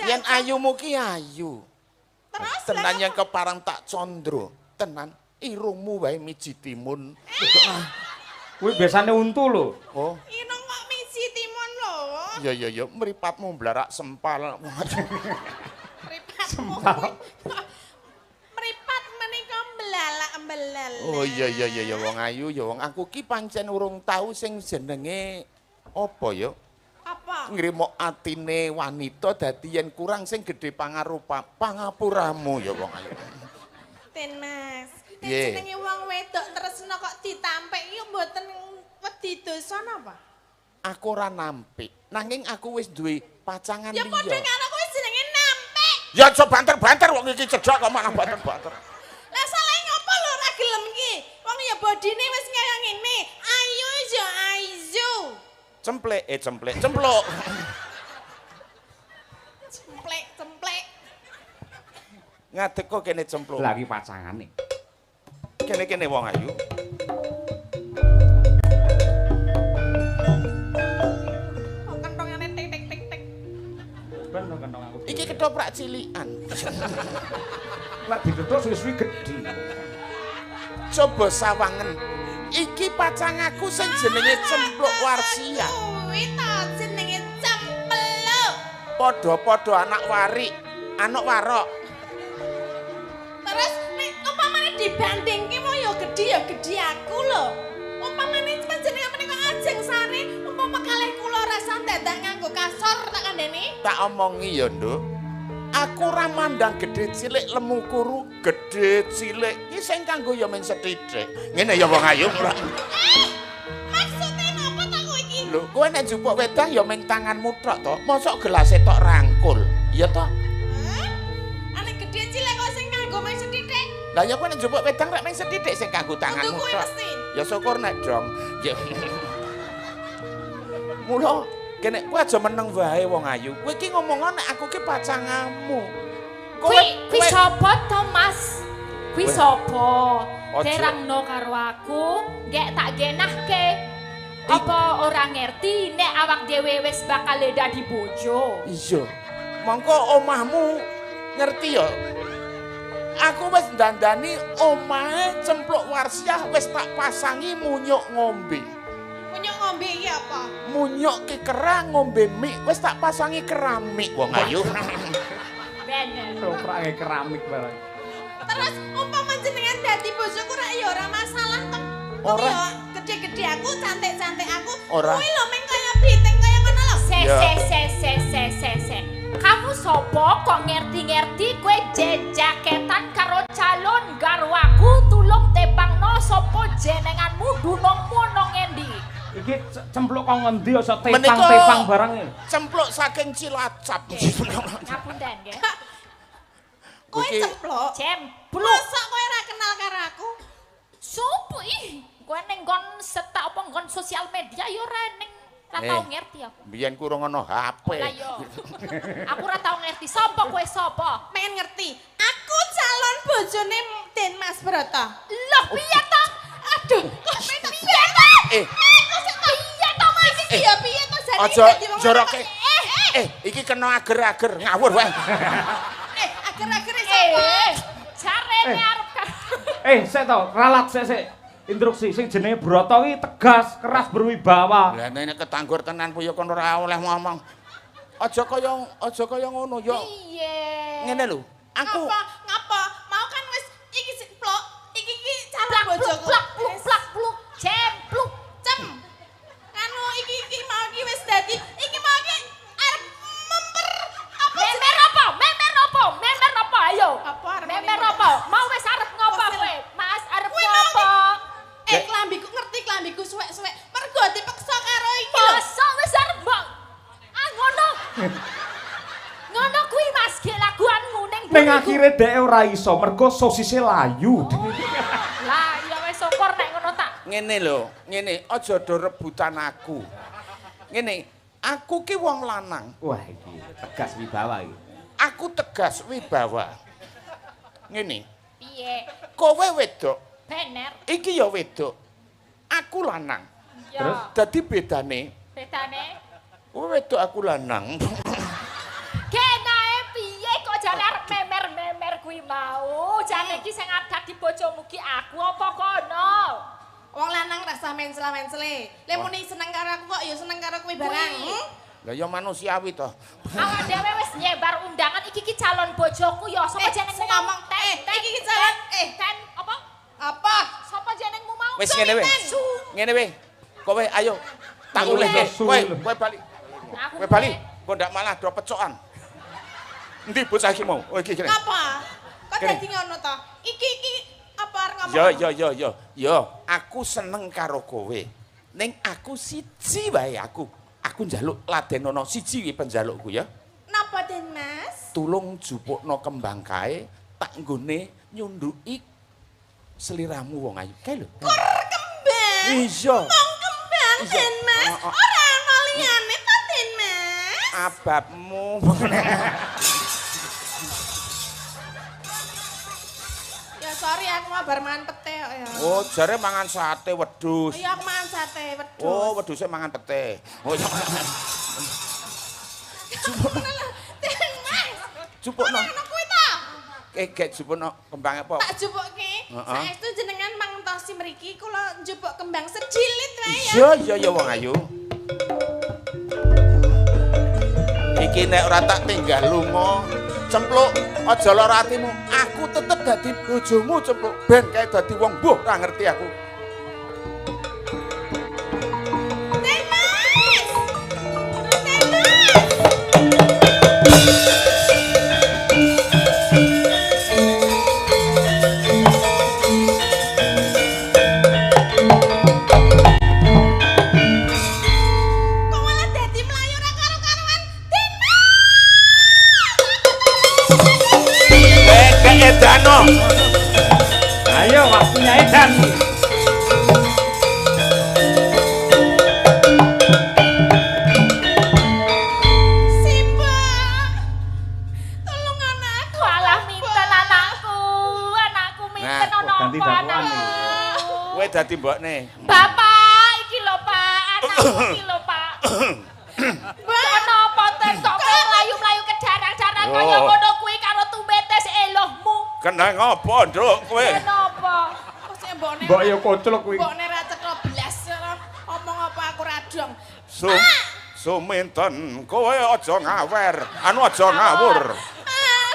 Yen ayumu ki ayu. Terus Tenan lah, yang keparang tak condro. Tenan irungmu wae miji timun. Kuwi biasane untu lho. Oh, Inung kok miji timun lho. ya mripatmu blarak sempal. Mripatmu. Mripat menika mbelalak. Oh iya wong ayu ya wong aku ki pancen urung tau sing jenenge apa ya? Apa? Ngrimok atine wanita dadi yen kurang sing gedhe pangapuramu ya wong ayu. Den Mas, Piye? jenenge wong wedok tresna kok ditampik iki mboten wedi dosa napa? Aku ora nampik, nanging aku wis duwe pacangan Ya padha liya. karo kowe jenenge nampik. Ya aja banter-banter wong iki cedhak kok malah banter-banter. Lah salah ngopo lho ora gelem iki? Wong ya bodine wis kaya ngene. Ayu ya ayu. Cemplek. Cemplek. Ngadeg kok kene cempluk. Lagi pacangane. Kene wong ayu. Kok kentongane tik. Ben kentong aku. Iki ketoprak cilikan. Lek dituthuk suwi-suwi gedhi. Coba sawangen. Iki pacangaku sing jenenge Cempluk Warsia. Kuwi ta jenenge cempluk. Padha-padha anak warik, anak warok. Terus nek umpamane dibandingke mau ya gedhi aku lho. Umpamane panjenengan menika ajeng sare, umpama kalih kula rasa dadak nganggo kasor tak kandhani. Tak omongi ya, Nduk. Aku ora mandang gedhe cilik lemu kuru, gedhe cilik iki sing kanggo ya men sethithik. Ngene ya wong ayu. Maksudnya napa tak kowe iki? Lho, kowe nek jupuk wedang ya ming tanganmu tok to. Mosok gelase tok rangkul. Ya to? Ane gedhe cilik kok sing nganggo meh sethithik. Lah ya kowe nek jupuk wedang rek ming sethithik sing kanggo tanganmu Kudu kuwi tok. mesti. Ya syukur nek dong. Ya. Mula kene kowe aja meneng wae wong ayu. Kowe iki ngomong nek aku ki pacangamu. Kuwi sapa to, Mas? Kuwi sapa? Ojo. Terangno karo aku, nggek tak genahke. Apa ora ngerti nek awak dhewe wis bakal dadi bojo? Iya. Mongko omahmu ngerti ya. Aku wis ndandani omahe Cempluk Warsiah wis tak pasangi munyuk ngombe. Punya ngombe iki apa? Munyuk ki kerang ngombe mie wis tak pasangi keramik wong ayu. Bener. Toprake keramik barang. Terus umpama jenengan dadi bojoku rak ya ora masalah to. Ora. Ya gede-gede aku, cantik-cantik aku. Ora. Kuwi lho meng kaya biteng kaya ngono lho. Se. Kamu sopo kok ngerti-ngerti kue jejaketan karo calon garwaku tulung tepangno sopo jenenganmu dunungmu nang endi? Iki cempluk kok ngendi aja Menika tepang-tepang barang e. Cempluk saking Cilacap. Ngapunten nggih. Kowe Iki- cempluk. Cempluk. Masa kowe ora kenal karo aku? Sopo ih? Kowe ning nggon setak apa nggon sosial media ya ora ning ora tau ngerti aku. Biyen ku ora ngono HP. Lah yo. Aku ora tau ngerti sapa kowe sapa? Pengen ngerti. Aku calon bojone Den Mas Broto. Loh piye to? Aduh, kok piye to? Eh, Aku sik piye to Mas iki ya piye to jane aja dadi wong joroke. lanang. Iki kena ager-ager ngawur wae. Akhir-akhir sapa? Jarene arep Sik to, ralat sik. Instruksi sing jenenge Brata kuwi tegas, keras berwibawa. Lah nek ketanggur tenan puyo kon ora oleh ngomong. Aja kaya ngono yo. Piye? Ngene lho. Aku Ngapa? Mau kan wis iki sik plok. Iki calon bojoku. Plak pluk jempluk. Cem. Anu iki mau iki wis dadi iki mau iki arep memper apa Memer apa? Ayo. Apa arep Memer apa? Mau wis arep ngopo kowe? Mas arep ngopo? klambiku ngerti klambiku suwek-suwek. Mergo dipeksa karo iki lho. Masa wis arep mbok. Ngono. Ngono kuwi Mas ge laguanmu ning Ning akhire dhek ora iso mergo sosise layu. Lah ya wis syukur nek ngono tak. ngene lho, ngene aja do rebutan aku. Ngene, aku ki wong lanang. Wah iki tegas wibawa iki. Aku tegas wibawa. Ngene, Piye? kowe wedok, Bener. iki ya wedok. Aku lanang. Terus? Ya. Dadi bedane, kowe wedok aku lanang. Kenae piye kok jane arep memer-memer kuwi mau? Jane iki sing adat di bojomu ki aku apa kono? Wong lanang rasa mensela-mensele. Lek muni seneng karo aku kok ya seneng karo kowe barang. Lah ya manusiawi to. Awak dhewe wis nyebar undangan iki ki calon bojoku ya. Sapa jenengmu ngomong iki calon ten apa? apa? Sapa jenengmu mau? Wis ngene we. Ngene we. Kowe ayo tak ulehke. Kowe bali. Kowe bali. Kok ndak malah do pecokan. Endi bocah iki mau? Oh iki kene. Apa? Kok Kene. dadi ngono to? Iki apa arep ngomong? Yo, aku seneng karo kowe. Ning aku siji wae aku. Aku njaluk ladenono siji iki penjalukku ya. Napa Den Mas? Tulung jupukno kembang kae tak nggone nyunduki seliramu wong ayu. Kae lho. Kembang. Iya. Wong kembang Iya. Den Mas. Ora ana liyane to Den Mas. Ababmu. Ya sorry aku mah bar mangan pete kok ya. Oh, jare mangan sate wedhus. Iya aku mangan sate wedhus. Oh, wedhuse mangan pete. Oh, iya. Den Mas. Jupukno. Ono kuwi to. Gek jupukno kembang apa? Tak jupukke. Heeh. Saestu jenengan mangentosi mriki kula njupuk kembang sejilit wae ya. Iya wong ayu. Iki nek ora tak tinggal lunga, cempluk aja lara atimu. Aku tetep dadi bojomu cempluk ben kae dadi wong mbuh ora ngerti aku. Den Mas. Den Mas. Kok malah dadi mlayu ora karo-karoan. Den Keedano. Ayo waktunya edan. Simba. Tolong anakku. Walah minten anakku. Anakku minten Nah, ono ganti apa dakwaan anakku? Kowe dadi mbokne. Bapak, iki lho Pak, anakku iki lho Pak. Ono apa ten kok kowe mlayu-mlayu ke darang-darang Oh. kaya ngono kuwi karo tumbetes elohmu. Kenang apa, Nduk, kowe? Kenapa? Kok sik mbokne. Mbok yo koclok kuwi. Mbokne ra cetha blas. Omong apa aku ra dong. Suminten, kowe aja ngawer, anu aja ngawur.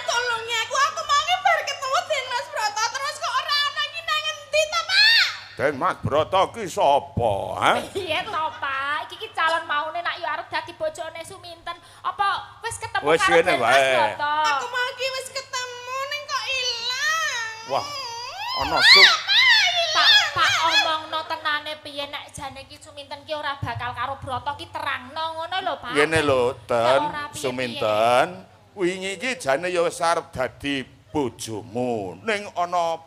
Tolong ya aku mau bar ketemu Den Mas Broto terus kok ora ana iki nang endi to, Pak? Den Mas Broto ki sapa, ha? Piye to Pak? Iki ki calon maune nak yo arep dadi bojone Suminten. Apa wis ketemu Wis karo kene Den Mas wae. Broto? Aku mau iki wis ketemu ning kok ilang. Wah, ana Pak omongno tenane piye nek jane ki Suminten ki ora bakal karo Broto ki terangno ngono lho Pak. Ngene lho, Den, Ora piye-piye. Suminten. Wingi iki jane ya wis arep dadi bojomu. Ning ana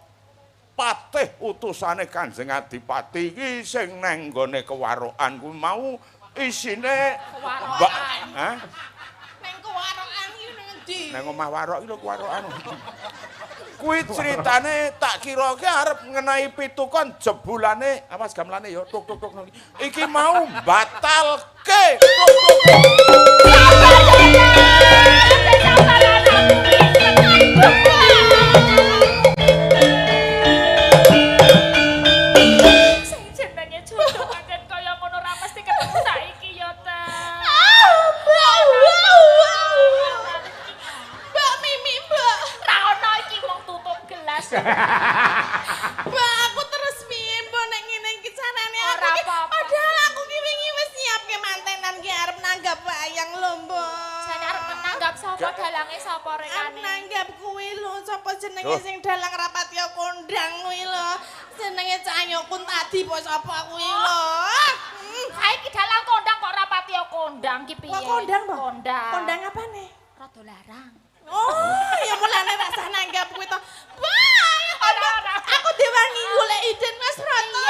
patih utusane Kanjeng Adipati iki sing nang nggone kewarokan kuwi mau isine Kewarokan. Hah? Neng kewarokan iki nang endi? Nang omah warok iki lho kewarokan. Kuwi critane tak kira ki arep ngenai pitukon jebulane awas gamelane ya tuk tuk tuk. Iki mau batalke. Tuk tuk tuk. Mbak, aku terus piye mbok nek ngene iki carane aku Ora ki apa-apa. padahal aku ki wingi wis nyiapke mantenan ki arep nanggap wayang lho, Mbok. Jane arep nanggap sapa dalange sapa Arep rekane. nanggap kuwi lho, sapa jenenge Oh. sing dalang rapatya kondang kuwi lho. Jenenge Cahyo Kuntadi apa sapa kuwi lho. Saiki dalang kondang kok rapati kondang ki piye? Kok kondang, Mbok? Kondang. Kondang apane? Rada larang. Oh, ya mulane rasa nanggap kuwi to. Wah, aku diwangi golek iden Mas Roto.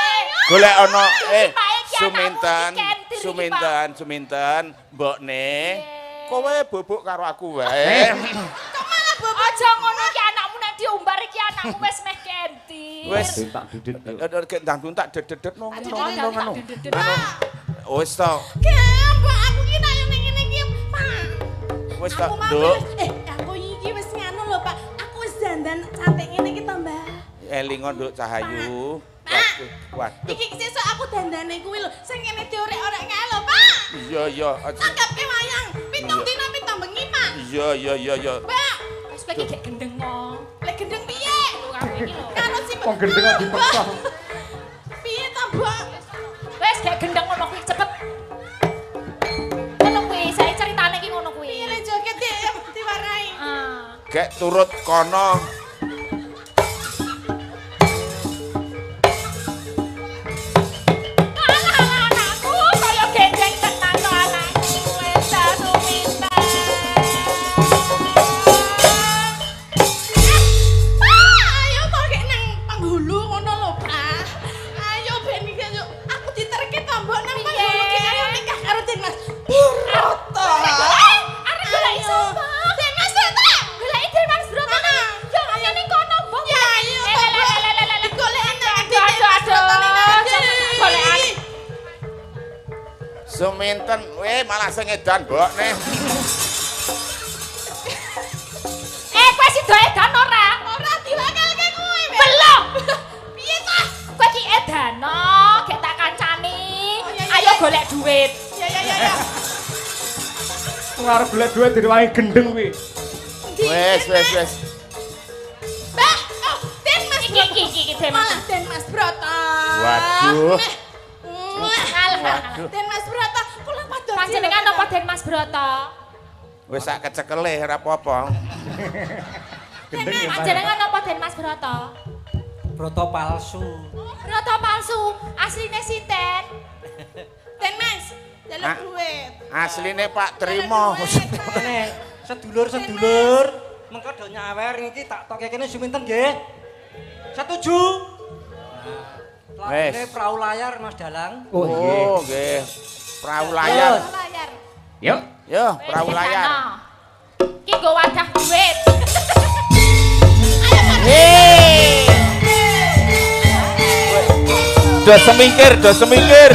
Golek ana Baik ya, Suminten, kamu kentir iki, Suminten, mbokne. Kowe bubuk karo aku wae. Kok malah bobot Aja ngono ki anakmu nek diumbar iki anakmu wis meh kentir. Wis Tak didit. ndang tak dedet ngono. Dedet. Wis to. Mbak, aku ki nak yo ning ngene iki, Pak. Wis to, Aku mau Nduk. aku iki wis nganu lho, Pak. Aku wis dandan cantik ngene iki to, Mbak. Elingo Nduk Cahayu. Pak. Waduh. Iki sesuk aku dandane kuwi lho, sing kene diorek-orek kae lho, Pak. Iya. Tanggapke wayang, pitung dina pitung bengi, Pak. Iya. Mbak, Wis kowe iki gek gendeng kok. lek gendeng piye? Tuh aku iki lho. Karo si Kok gendeng dipeksa. Piye to, Mbak? Wis gek gendeng ngono kuwi cepet. Ngono kuwi, saya ceritane iki ngono kuwi. Piye lek joget diwarai? Ah. Gek turut kono. Anakku kaya gendeng tenan to anakku. Wis Suminten. Ayo kok gek nang penghulu ngono lho, Pak. Ayo ben iki ayo aku diterke to, Mbok nang Piye? penghulu ki ayo nikah karo Dimas. Broto. Arep golek sapa? Dimas Broto. Golek Dimas Broto. Yo ngene ning kono, Mbok. Ya ayo to, Mbok. Digoleki nang ndi Aduh, Dimas Broto ning ndi? golekan. Suminten, malah sing edan mbokne. Kowe sida edan ora? Ora diwakalke kuwi, Mbak. Belum. Piye to? Kowe iki edano, gek tak kancani. Oh, iya, Ayo iya. golek duit. Ya. Arep golek duit direwangi gendeng kuwi. Wis. Mbak, oh, Dimas Broto. Iki Dimas. Malah Dimas Broto. Waduh. Ngalah. Dimas Broto, kula padha Panjenengan napa Dimas Broto? Wis sak kecekele ora apa-apa. Gendeng ya, Pak. Panjenengan napa Dimas Broto? Broto palsu. Broto palsu, asline sinten? Dimas, jaluk Ah. duit. Asline Pak Trimo. Nek sedulur-sedulur mengko do nyawer iki tak tokke kene Suminten nggih. Setuju? Nah, Wes. lagune perahu layar Mas Dalang. Oh iya. Nggih. Perahu layar. Layar. Yuk. Yo, perahu layar. Ki nggo wadah duit. Hei. Do semingkir.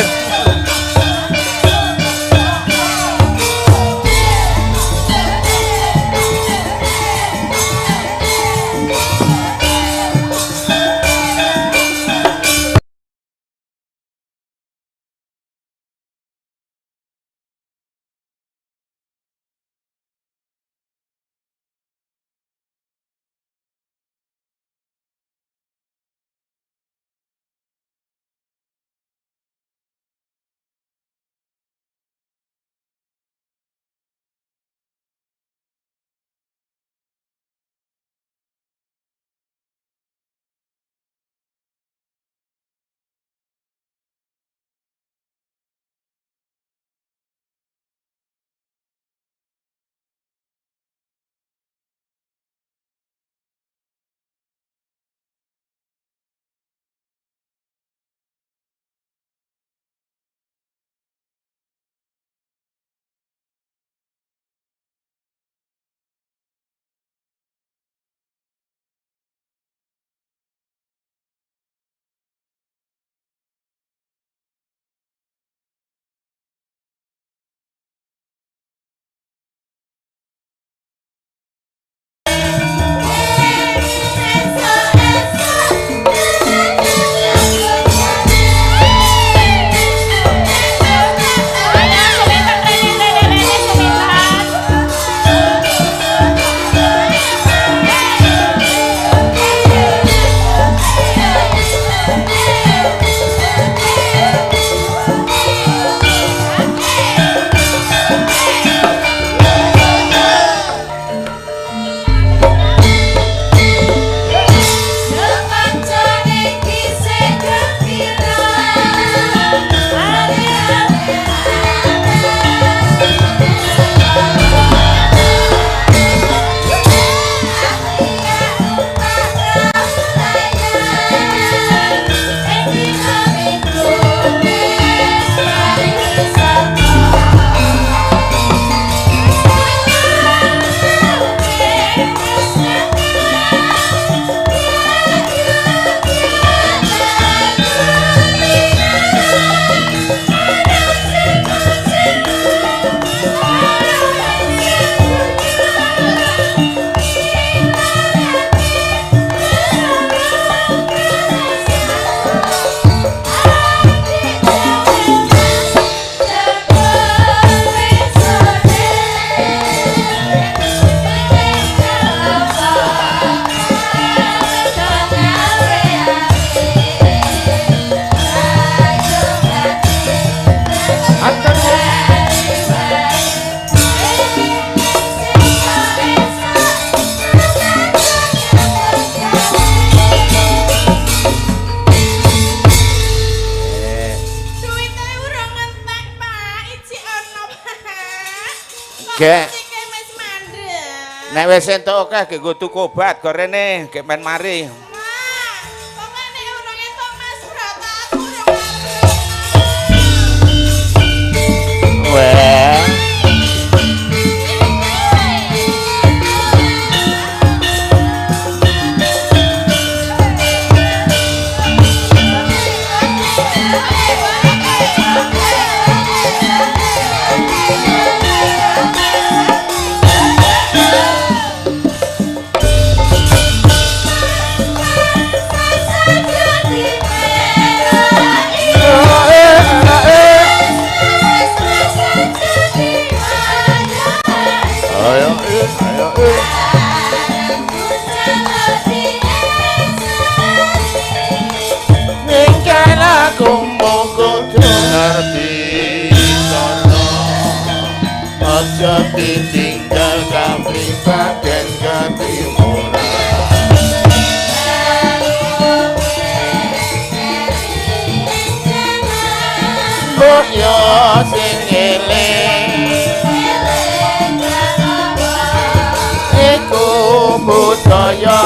Gek. Iki wis mandek. Nek wis entuk akeh ge nggo tuku obat go rene, gek men mari. Mak, pokoke nek urung entuk Mas Broto aku urung ngerti. Weh. Aja ditinggal kapribaden katimuran kok yo sing eling iku budaya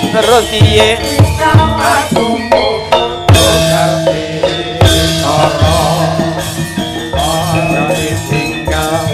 terus piye aku ngerti ora ora ditinggal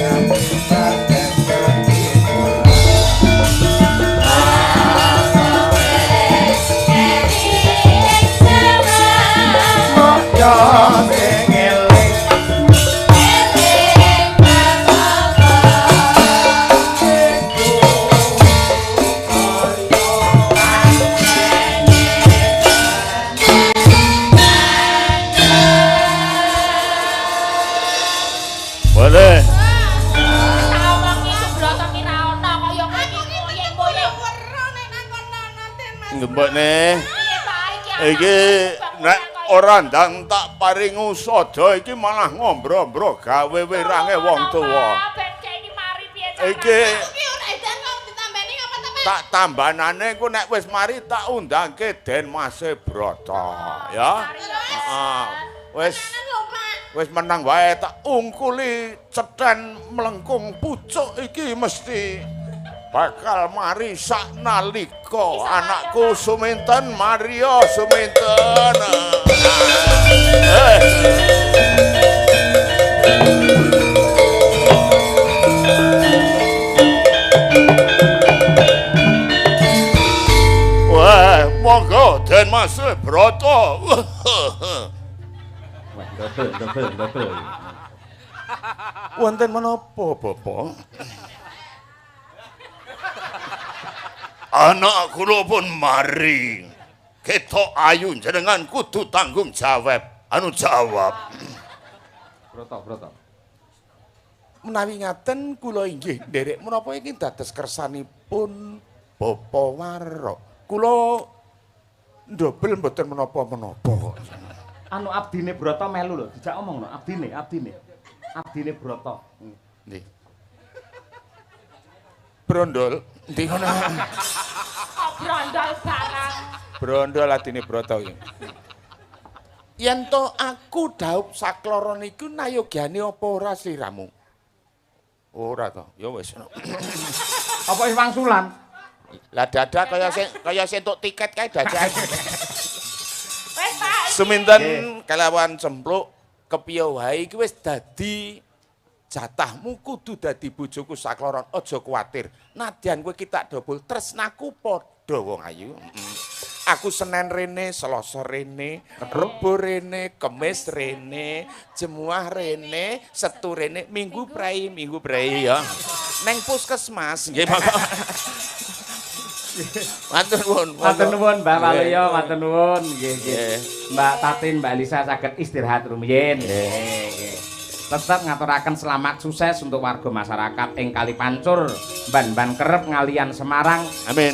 Mbokne iki nek ora ndang tak paring usada iki malah ngombro-mbro gawe wirange wong tuwa. Iki tak tambanane ku nek wis mari tak undangke Den Mas Broto ya. Heeh. Wis menang wae tak ungkuli cethen mlengkung pucuk iki mesti bakal mari saknalika anakku Suminten Maria Suminten. Wah, monggo Den Mas Broto. Wah, betul. Wonten menapa, Bapak? Anak kula pun mari. Ketok ayu jenengan kudu tanggung jawab. Jawab. Broto. Menawi ngaten kula inggih nderek menapa iki dados kersanipun Bapak Warok. Kula ndobel mboten menapa-menapa kok. Abdine Broto melu lho, dijak omong lho, abdine. Abdine Broto. Nggih. Brondol, ndi ngono? Brondol barang. Brondol adine Broto iki. Yen to aku dhaup sakloro niku nayogyane apa ora sliramu? Ora to, ya wis. Apa wis wangsulan? Lah dadak kaya sing entuk tiket kae dadak. Wis Pak. Suminten kelawan cempluk kepiye wae iki wis dadi jatahmu kudu dadi bojoku sakloron, aja kuwatir. Nadyan kowe iki tak dobol tresnaku padha wong ayu. Aku Senin rene, Selasa rene, Rebo rene, Kemis rene, Jemuah rene, Setu rene, Minggu prei ya. neng puskesmas nggih monggo. Matur nuwun. Matur nuwun Mbak Waluyo, matur nuwun nggih nggih. Nggih. Mbak Tatin, Mbak Elisa saged istirahat rumiyin. Nggih. Tetep ngaturaken selamat sukses untuk warga masyarakat ing Kalipancur, Ban-ban kerep ngalian Semarang. Amin.